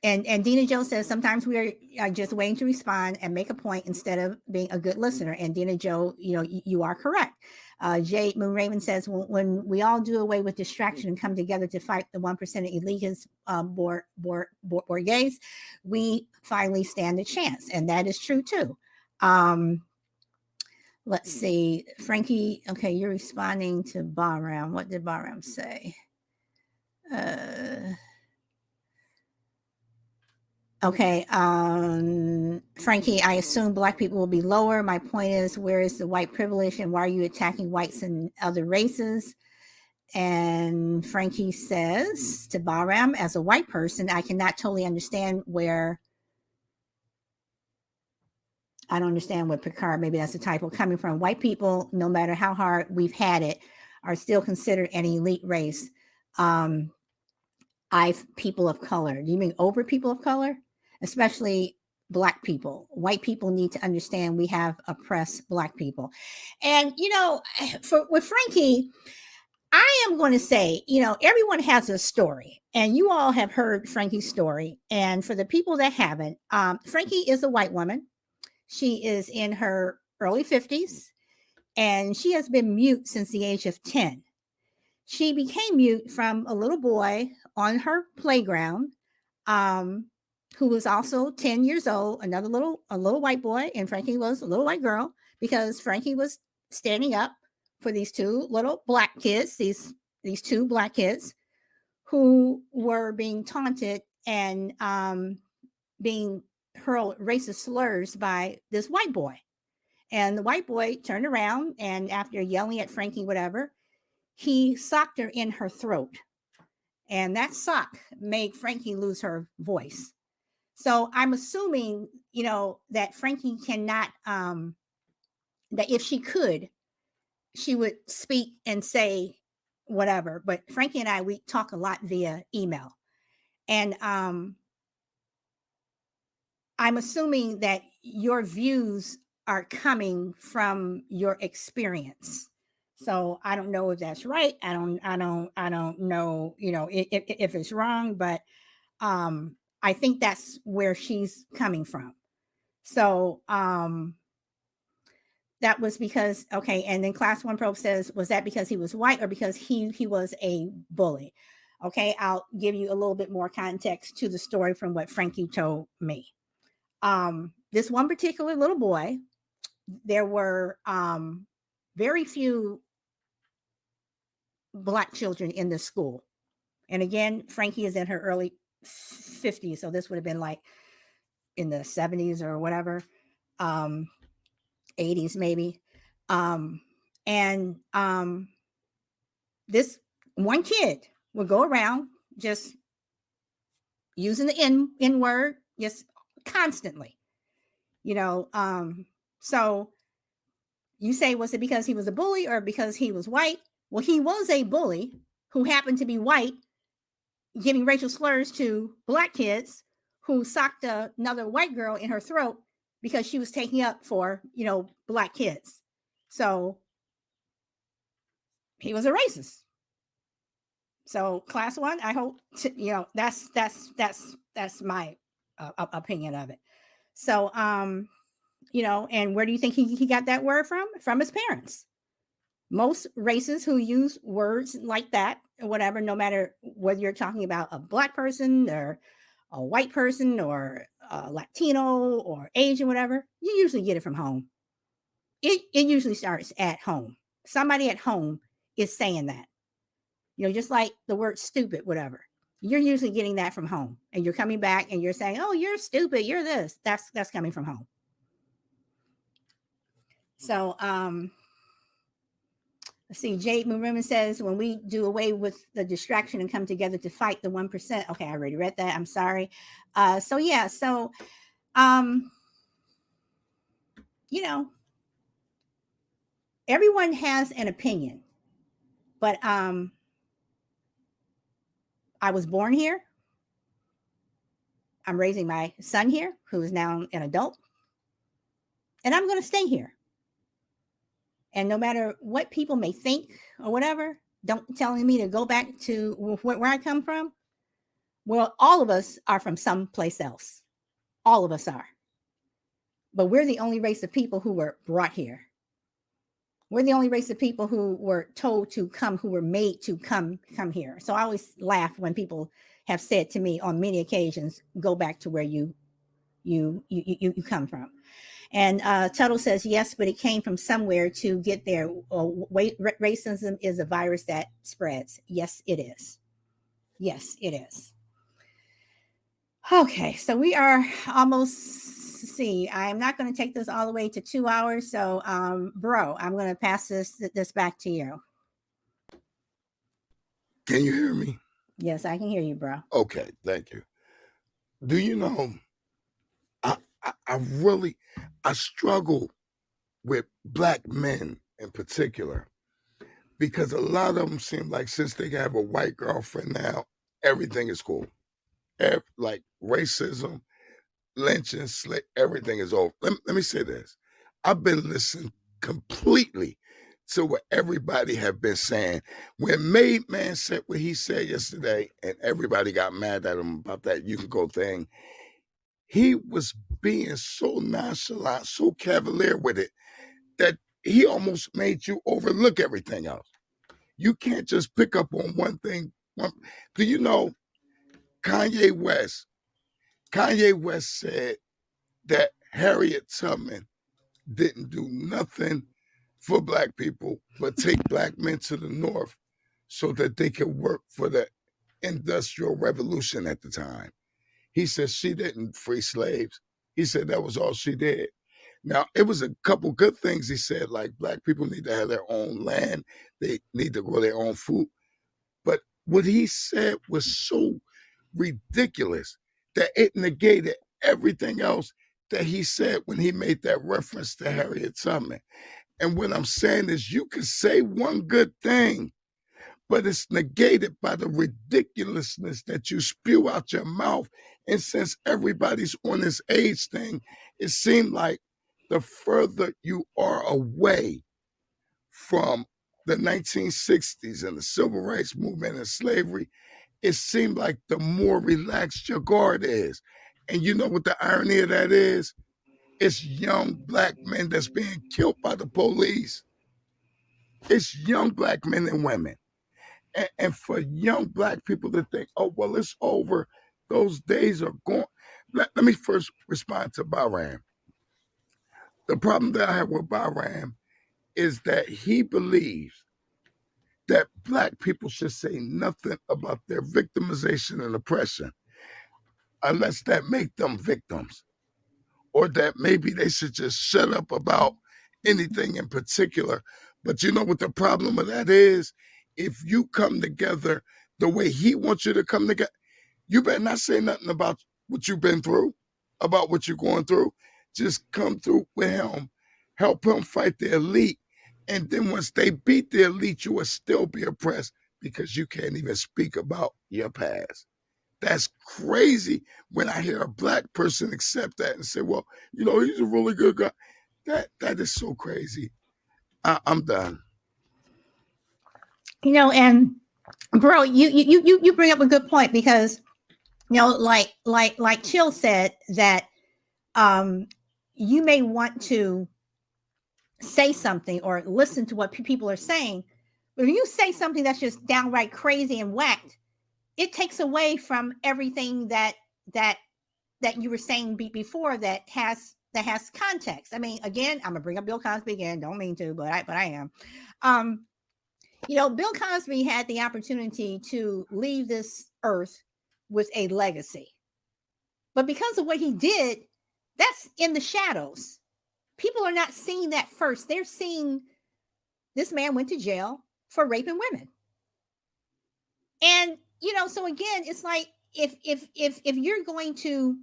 and Dina Joe says sometimes we are just waiting to respond and make a point instead of being a good listener. And Dina Joe, you are correct. Jade Moon Raven says when we all do away with distraction and come together to fight the 1% of elitists, Borghese, we finally stand a chance, and that is true too. Let's see, Frankie. Okay, you're responding to Bahram. What did Bahram say? Okay, Frankie, I assume Black people will be lower. My point is, where is the white privilege, and why are you attacking whites and other races? And Frankie says to Bahram, as a white person, I cannot totally understand where. I don't understand what Picard, maybe that's a typo, coming from. White people, no matter how hard we've had it, are still considered an elite race. People of color. Do you mean over people of color? Especially Black people. White people need to understand we have oppressed Black people. And, with Frankie, I am going to say, everyone has a story, and you all have heard Frankie's story. And for the people that haven't, Frankie is a white woman. She is in her early 50s, and she has been mute since the age of 10. She became mute from a little boy on her playground, who was also 10 years old, a little white boy, and Frankie was a little white girl, because Frankie was standing up for these two little Black kids, these two Black kids who were being taunted and being hurled racist slurs by this white boy. And the white boy turned around, and after yelling at Frankie, whatever, he socked her in her throat. And that sock made Frankie lose her voice. So I'm assuming, that Frankie cannot, that if she could, she would speak and say whatever. But Frankie and I, we talk a lot via email. And I'm assuming that your views are coming from your experience. So I don't know if that's right. I don't know, if it's wrong, but I think that's where she's coming from. So that was because, okay. And then Class 1 Probe says, was that because he was white or because he was a bully? Okay, I'll give you a little bit more context to the story from what Frankie told me. This one particular little boy, there were very few Black children in the school. And again, Frankie is in her early 50s. So this would have been like in the 70s or whatever, 80s maybe. This one kid would go around just using the N word, just constantly, so you say, was it because he was a bully or because he was white? Well, he was a bully who happened to be white, giving racial slurs to Black kids, who socked another white girl in her throat because she was taking up for, Black kids. So he was a racist. So Class 1, I hope, that's my opinion of it. So, and where do you think he got that word from? From his parents. Most races who use words like that or whatever, no matter whether you're talking about a Black person or a white person or a Latino or Asian, whatever, you usually get it from home. It usually starts at home. Somebody at home is saying that, just like the word stupid, whatever. You're usually getting that from home, and you're coming back and you're saying, oh, you're stupid, you're this. That's coming from home. So, let's see. Jade Muriman says, when we do away with the distraction and come together to fight the 1%. Okay, I already read that. I'm sorry. So yeah. So, everyone has an opinion, but I was born here. I'm raising my son here, who is now an adult, and I'm going to stay here. And no matter what people may think or whatever, don't telling me to go back to where I come from. Well, all of us are from someplace else. All of us are. But we're the only race of people who were brought here. We're the only race of people who were told to come, who were made to come here. So I always laugh when people have said to me on many occasions, go back to where you come from. And Tuttle says, yes, but it came from somewhere to get there. Racism is a virus that spreads. Yes, it is. Yes, it is. Okay, so we are almost, I'm not going to take this all the way to 2 hours. So, bro, I'm going to pass this back to you. Can you hear me? Yes, I can hear you, bro. Okay, thank you. Do you know, I struggle with Black men in particular, because a lot of them seem like since they have a white girlfriend now, everything is cool. Like racism, lynching, everything is over. Let me say this. I've been listening completely to what everybody have been saying. When Made Man said what he said yesterday, and everybody got mad at him about that you can go thing, he was being so nonchalant, so cavalier with it, that he almost made you overlook everything else. You can't just pick up on one thing. Do you know Kanye West? Kanye West said that Harriet Tubman didn't do nothing for Black people but take Black men to the North so that they could work for the Industrial Revolution at the time. He said she didn't free slaves. He said that was all she did. Now, it was a couple good things he said, like black people need to have their own land. They need to grow their own food. But what he said was so ridiculous that it negated everything else that he said when he made that reference to Harriet Tubman. And what I'm saying is you can say one good thing, but it's negated by the ridiculousness that you spew out your mouth. And since everybody's on this age thing, it seemed like the further you are away from the 1960s and the civil rights movement and slavery, it seemed like the more relaxed your guard is. And you know what the irony of that is? It's young black men that's being killed by the police. It's young black men and women. And for young black people to think, oh, well, it's over. Those days are gone. Let me first respond to Bahram. The problem that I have with Bahram is that he believes that black people should say nothing about their victimization and oppression unless that make them victims, or that maybe they should just shut up about anything in particular. But you know what the problem with that is? If you come together the way he wants you to come together, you better not say nothing about what you've been through, about what you're going through. Just come through with him, help him fight the elite. And then once they beat the elite, you will still be oppressed because you can't even speak about your past. That's crazy when I hear a black person accept that and say, well, you know, he's a really good guy. That is so crazy. I'm done. You know, and bro, you bring up a good point, because you know, like Chill said, that you may want to say something or listen to what people are saying, but when you say something that's just downright crazy and whacked, it takes away from everything that you were saying before that has context. I mean, again, I'm gonna bring up Bill Cosby again. Don't mean to, but I am. You know, Bill Cosby had the opportunity to leave this earth with a legacy, but because of what he did, that's in the shadows. People are not seeing that first. They're seeing this man went to jail for raping women. And, you know, so again, it's like, if you're going to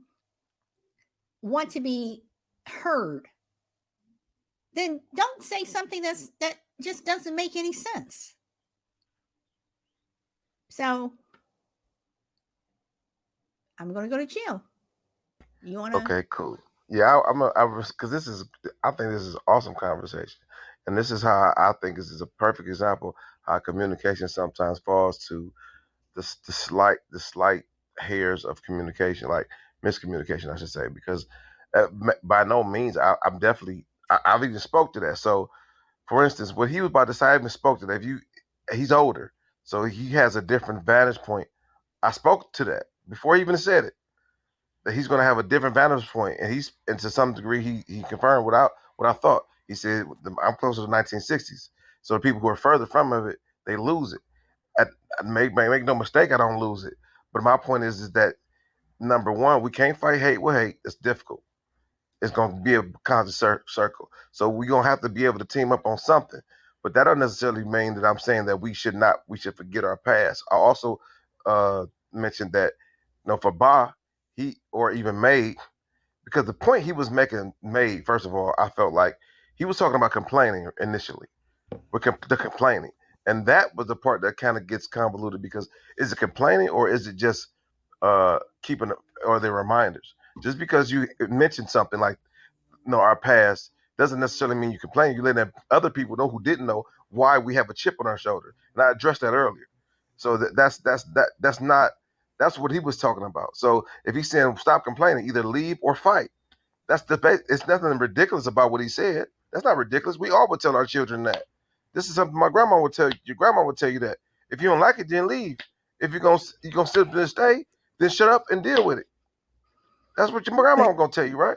want to be heard, then don't say something that just doesn't make any sense. So I'm going to go to Chill. You want to? Okay, cool. Yeah, because I think this is an awesome conversation, and this is how I think this is a perfect example how communication sometimes falls to the slight hairs of communication, like miscommunication, I should say, because by no means I'm definitely I've even spoke to that. So, for instance, what he was about to say, I even spoke to that. He's older, so he has a different vantage point. I spoke to that before he even said it, that he's going to have a different vantage point, and to some degree he confirmed what I thought. He said I'm closer to the 1960s, so the people who are further from it, they lose it. I make no mistake, I don't lose it. But my point is that number one, we can't fight hate with hate. It's difficult. It's going to be a constant circle. So we're going to have to be able to team up on something. But that doesn't necessarily mean that I'm saying that we should forget our past. I also mentioned that, for Ba, or even Made, because the point he was made, first of all, I felt like he was talking about complaining initially. The complaining. And that was the part that kind of gets convoluted, because is it complaining or is it just keeping, or the reminders? Just because you mentioned something like, our past, doesn't necessarily mean you complain. You letting other people know who didn't know why we have a chip on our shoulder. And I addressed that earlier. So that's what he was talking about. So if he's saying stop complaining, either leave or fight, it's nothing ridiculous about what he said. That's not ridiculous. We all would tell our children that. This is something my grandma would tell you. Your grandma would tell you that. If you don't like it, then leave. If you're gonna sit up and stay, then shut up and deal with it. That's what your grandma was gonna tell you, right?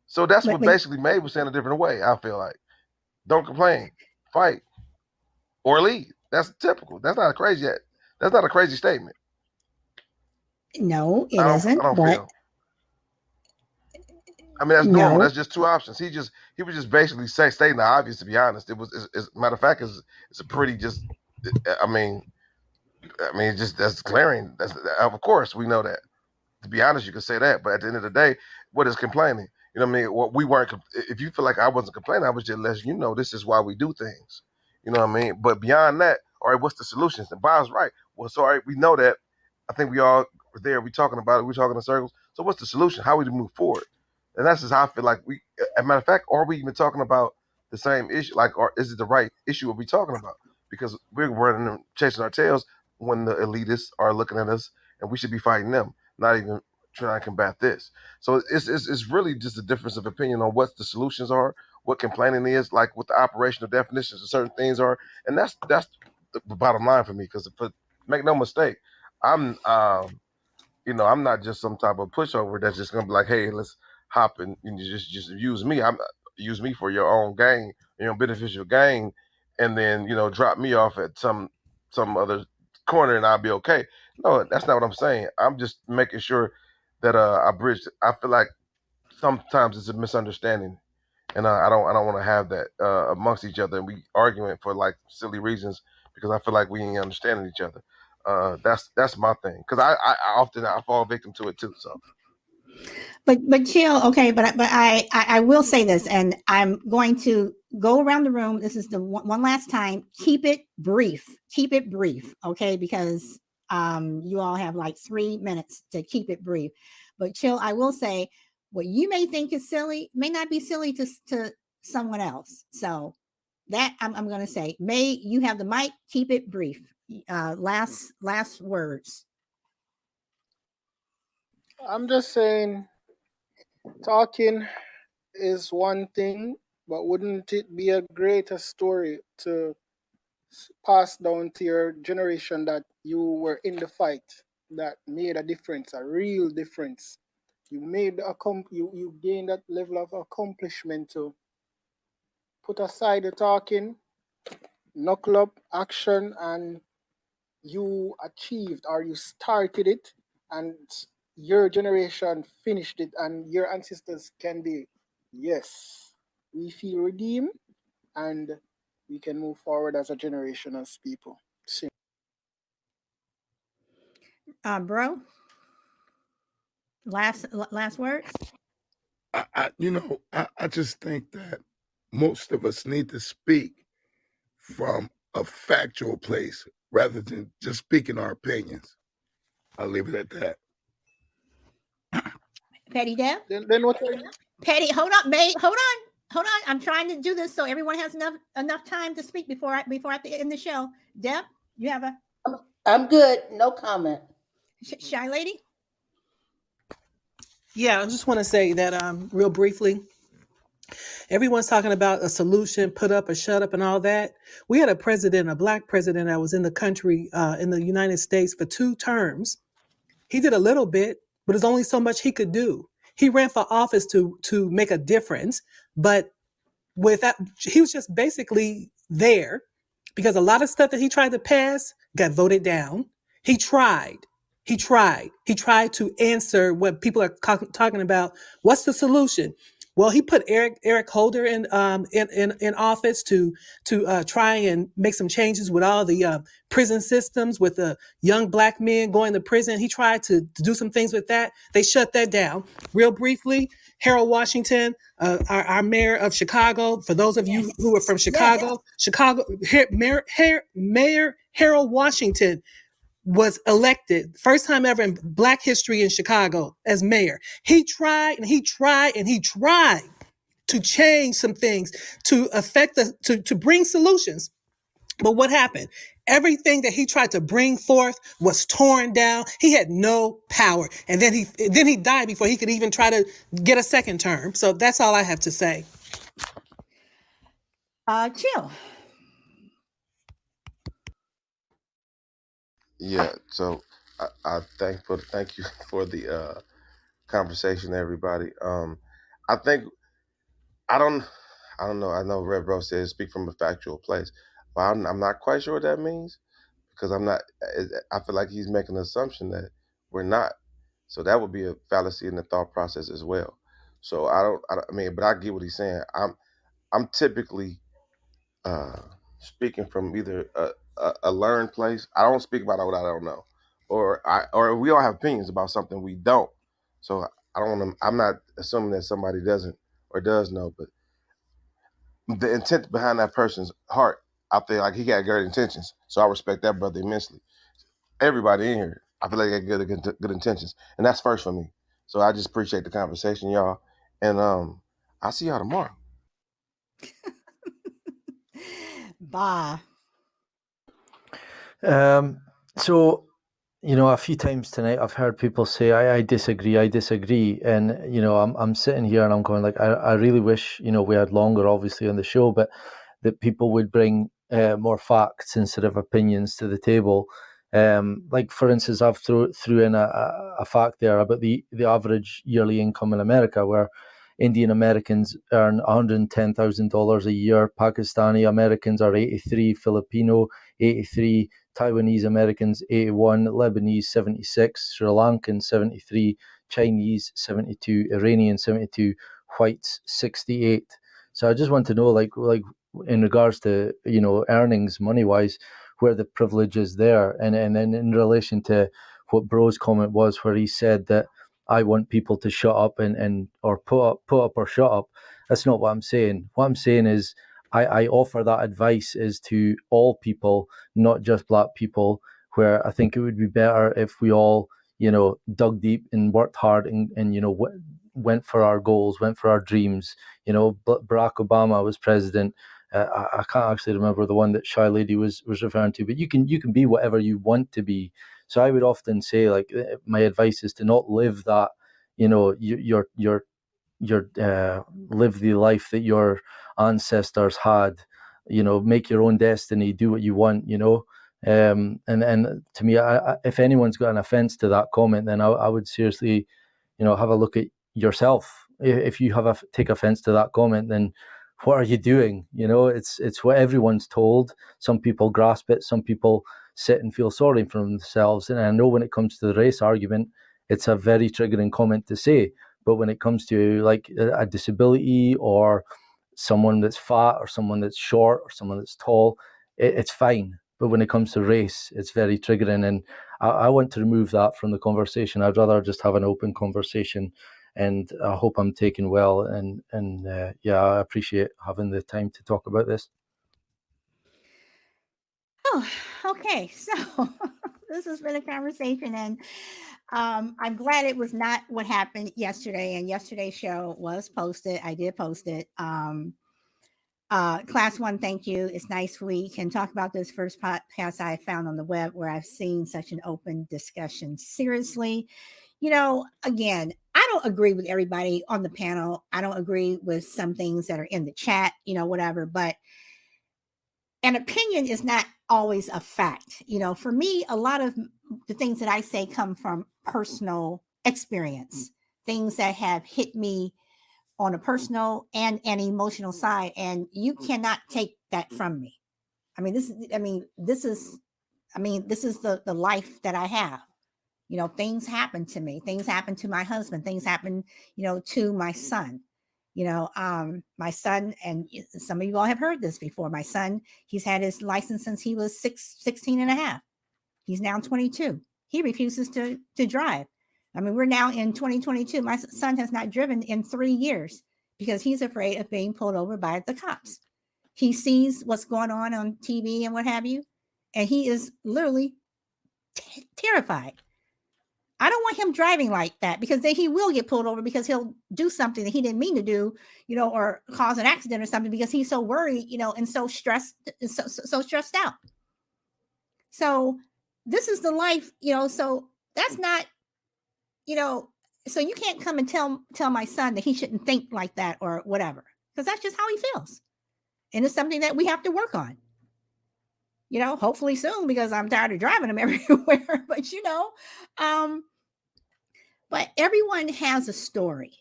So that's what basically May was saying a different way. I feel like, don't complain, fight, or leave. That's typical. That's not a crazy statement. No, it isn't. I don't but feel. I mean, that's normal. No. That's just two options. He was just basically stating the obvious. To be honest, it's matter of fact, it's a pretty just. I mean, just that's glaring. That's of course we know that. To be honest, you could say that, but at the end of the day, what is complaining? You know what I mean? What we weren't. If you feel like I wasn't complaining, I was just letting you know this is why we do things. You know what I mean? But beyond that, all right, what's the solutions? And Bob's right. Well, so all right, we know that. I think we all were there. We talking about it. We talking in circles. So what's the solution? How we move forward? And that's just how I feel like we. As a matter of fact, are we even talking about the same issue? Like, or is it the right issue are we talking about? Because we're running and chasing our tails when the elitists are looking at us, and we should be fighting them, not even trying to combat this. So it's really just a difference of opinion on what the solutions are, what complaining is, like what the operational definitions of certain things are, and that's the bottom line for me. Because make no mistake, I'm I'm not just some type of pushover that's just gonna be like, hey, let's hop and you just use me. I'm use me for your own gain, beneficial gain, and then drop me off at some other corner and I'll be okay. No, that's not what I'm saying. I'm just making sure that I bridge. I feel like sometimes it's a misunderstanding, and I don't want to have that amongst each other, and we arguing for like silly reasons because I feel like we ain't understanding each other. That's my thing because I often I fall victim to it too. So But chill, okay. But I will say this, and I'm going to go around the room. This is the one last time. Keep it brief. Keep it brief, okay? Because you all have like 3 minutes to keep it brief. But chill, I will say what you may think is silly may not be silly to someone else. So that I'm going to say, May, you have the mic. Keep it brief. Last words. I'm just saying, talking is one thing, but wouldn't it be a greater story to pass down to your generation that you were in the fight, that made a difference, a real difference? You made you gained that level of accomplishment to put aside the talking, knuckle up action, and you achieved or you started it, and your generation finished it, and your ancestors can be, yes, we feel redeemed, and we can move forward as a generation, as people. Bro, last words. I just think that most of us need to speak from a factual place rather than just speaking our opinions. I'll leave it at that. Petty Deb. Then what are you? Petty, hold on, babe. Hold on. I'm trying to do this so everyone has enough time to speak before I end the show. Deb, you have a I'm good. No comment. shy lady. Yeah, I just want to say that real briefly. Everyone's talking about a solution, put up or shut up and all that. We had a black president that was in the country, in the United States for 2 terms. He did a little bit, but there's only so much he could do. He ran for office to make a difference, but with that, he was just basically there because a lot of stuff that he tried to pass got voted down. He tried. He tried to answer what people are talking about. What's the solution? Well, he put Eric Holder in office to try and make some changes with all the prison systems, with the young black men going to prison. He tried to do some things with that. They shut that down. Real briefly, Harold Washington, our mayor of Chicago. For those of you who are from Chicago, Mayor Harold Washington was elected first time ever in Black history in Chicago as mayor. He tried and he tried and he tried to change some things, to affect to bring solutions. But what happened? Everything that he tried to bring forth was torn down. He had no power, and then he died before he could even try to get a second term. So that's all I have to say. Chill. yeah, so I thank you for the conversation, everybody. I think I don't I don't know. I know Red Bro says speak from a factual place, but I'm not quite sure what that means because I'm not. I feel like he's making an assumption that we're not. So that would be a fallacy in the thought process as well. So I mean, but I get what he's saying. I'm typically uh, speaking from either a learned place. I don't speak about what I don't know, or we all have opinions about something we don't. So I don't want to. I'm not assuming that somebody doesn't or does know, but the intent behind that person's heart, I feel like he got great intentions. So I respect that brother immensely. Everybody in here, I feel like they got good intentions, and that's first for me. So I just appreciate the conversation, y'all, and I'll see y'all tomorrow. Bah. So, a few times tonight I've heard people say, I disagree, and I'm sitting here and I'm going like, I really wish we had longer, obviously, on the show, but that people would bring more facts instead of opinions to the table. Like for instance, I've threw in a fact there about the average yearly income in America, where Indian Americans earn $110,000 a year, Pakistani Americans are 83, Filipino 83, Taiwanese Americans 81, Lebanese 76, Sri Lankan 73, Chinese 72, Iranian 72, whites 68. So I just want to know, like in regards to earnings money wise, where the privilege is there, and then in relation to what Bro's comment was, where he said that I want people to shut up and or put up or shut up. That's not what I'm saying. What I'm saying is I offer that advice is to all people, not just black people, where I think it would be better if we all, dug deep and worked hard and went for our goals, went for our dreams. Barack Obama was president. I can't actually remember the one that Shy Lady was referring to, but you can be whatever you want to be. So I would often say, like, my advice is to not live that, your live the life that your ancestors had. Make your own destiny, do what you want. And to me, if anyone's got an offense to that comment, then I would seriously, have a look at yourself. If you take offense to that comment, then what are you doing? It's what everyone's told. Some people grasp it, some people sit and feel sorry for themselves. And I know when it comes to the race argument, it's a very triggering comment to say. But when it comes to like a disability or someone that's fat or someone that's short or someone that's tall, it's fine. But when it comes to race, it's very triggering. And I want to remove that from the conversation. I'd rather just have an open conversation. And I hope I'm taken well. And yeah, I appreciate having the time to talk about this. Oh, okay. So this has been a conversation, and I'm glad it was not what happened yesterday. And yesterday's show was posted. I did post it. Class one, thank you. It's nice we can talk about this first podcast I found on the web where I've seen such an open discussion. Seriously, again, I don't agree with everybody on the panel. I don't agree with some things that are in the chat, whatever, but an opinion is not always a fact. For me, a lot of the things that I say come from personal experience, things that have hit me on a personal and an emotional side, and you cannot take that from me. This is the life that I have. Things happen to me, things happen to my husband, things happen, to my son. My son, and some of you all have heard this before, my son, he's had his license since he was 16 and a half. He's now 22. He refuses to drive. We're now in 2022. My son has not driven in 3 years because he's afraid of being pulled over by the cops. He sees what's going on TV and what have you, and he is literally terrified. I don't want him driving like that, because then he will get pulled over because he'll do something that he didn't mean to do, or cause an accident or something, because he's so worried, and so stressed, so stressed out. So this is the life, so that's not, so you can't come and tell my son that he shouldn't think like that or whatever, because that's just how he feels. And it's something that we have to work on, hopefully soon, because I'm tired of driving him everywhere. But, but everyone has a story.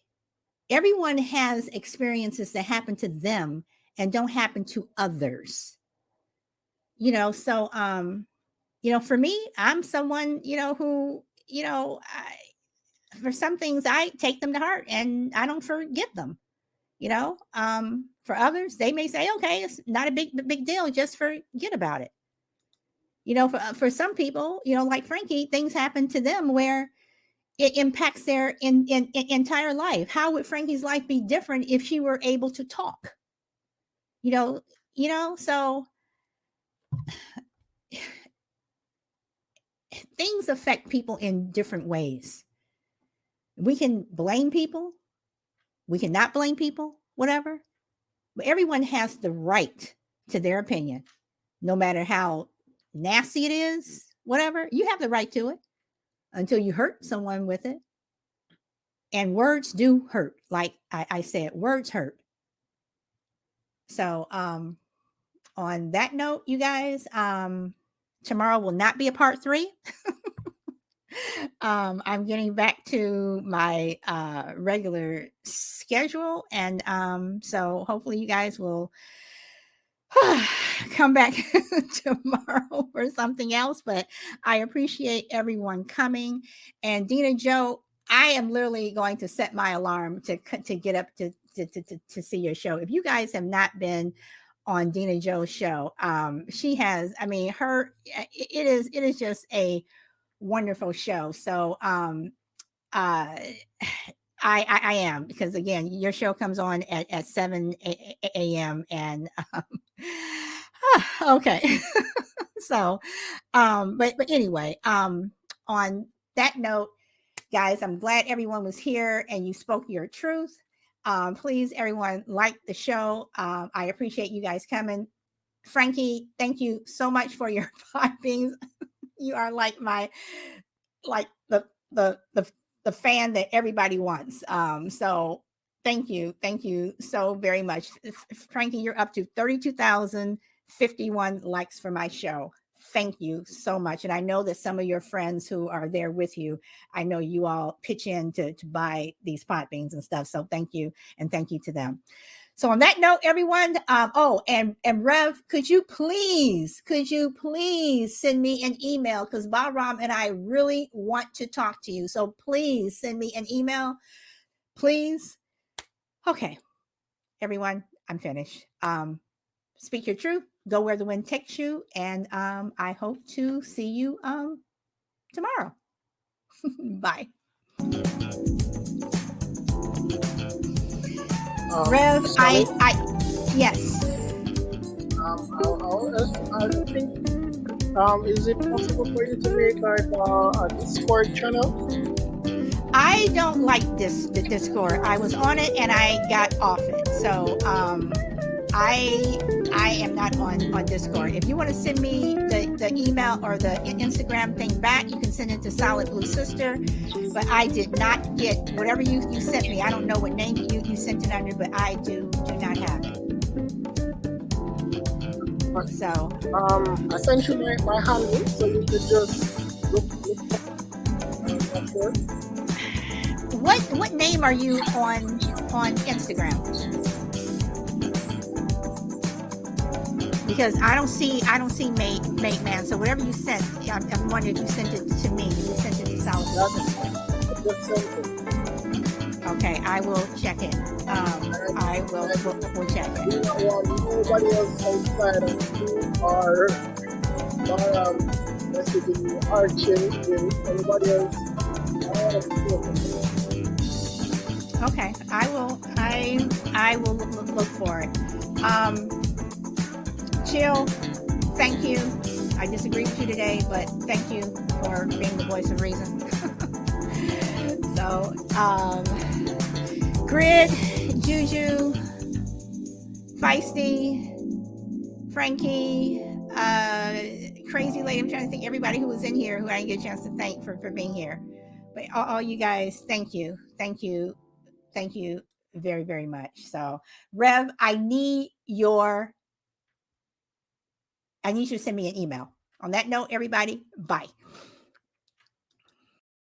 Everyone has experiences that happen to them and don't happen to others. So, for me, I'm someone, who, for some things, I take them to heart and I don't forget them. For others, they may say, okay, it's not a big deal, just forget about it. For some people, like Frankie, things happen to them where it impacts their entire life. How would Frankie's life be different if she were able to talk? So things affect people in different ways. We can blame people, we cannot blame people, whatever, but everyone has the right to their opinion, no matter how nasty it is, whatever. You have the right to it until you hurt someone with it. And words do hurt. Like I said, words hurt. So on that note, you guys, tomorrow will not be a part 3. I'm getting back to my regular schedule, and so hopefully you guys will come back tomorrow for something else. But I appreciate everyone coming. And Dina Joe, I am literally going to set my alarm to get up to see your show. If you guys have not been on Dina Joe's show, she has, it is just a wonderful show. So I am, because again, your show comes on at 7 a.m. and okay. So but anyway, on that note, guys, I'm glad everyone was here and you spoke your truth. Please, everyone, like the show. I appreciate you guys coming. Frankie, thank you so much for your pipings. You are like the fan that everybody wants. So thank you so very much. Frankie, you're up to 32,051 likes for my show. Thank you so much. And I know that some of your friends who are there with you, I know you all pitch in to buy these pot beans and stuff. So thank you, and thank you to them. So on that note, everyone, and Rev, could you please send me an email, because Bahram and I really want to talk to you. So please send me an email, please. Okay, everyone, I'm finished. Speak your truth, go where the wind takes you, and I hope to see you tomorrow. Bye. Rev, yes. I think, is it possible for you to make like a Discord channel? I don't like the Discord. I was on it and I got off it. So I am not on Discord. If you want to send me the email or the Instagram thing back, you can send it to Solid Blue Sister. But I did not get whatever you sent me. I don't know what name you sent it under, but I do not have it. So I sent you my handle, so you could just look for it. What name are you on Instagram? Because I don't see Mate Man. So whatever you sent, I'm wondering if you sent it to me. You sent it to Solid. Okay, I will check it. I will we'll check it. You don't want nobody else outside of you or messaging me or changing anybody else. Okay, I will look for it. Chill, thank you. I disagree with you today, but thank you for being the voice of reason. So, Grid, Juju, Feisty, Frankie, Crazy Lady. I'm trying to think everybody who was in here who I didn't get a chance to thank for being here. But all you guys, thank you very, very much. So, Rev, I need you to send me an email. On that note, everybody, bye.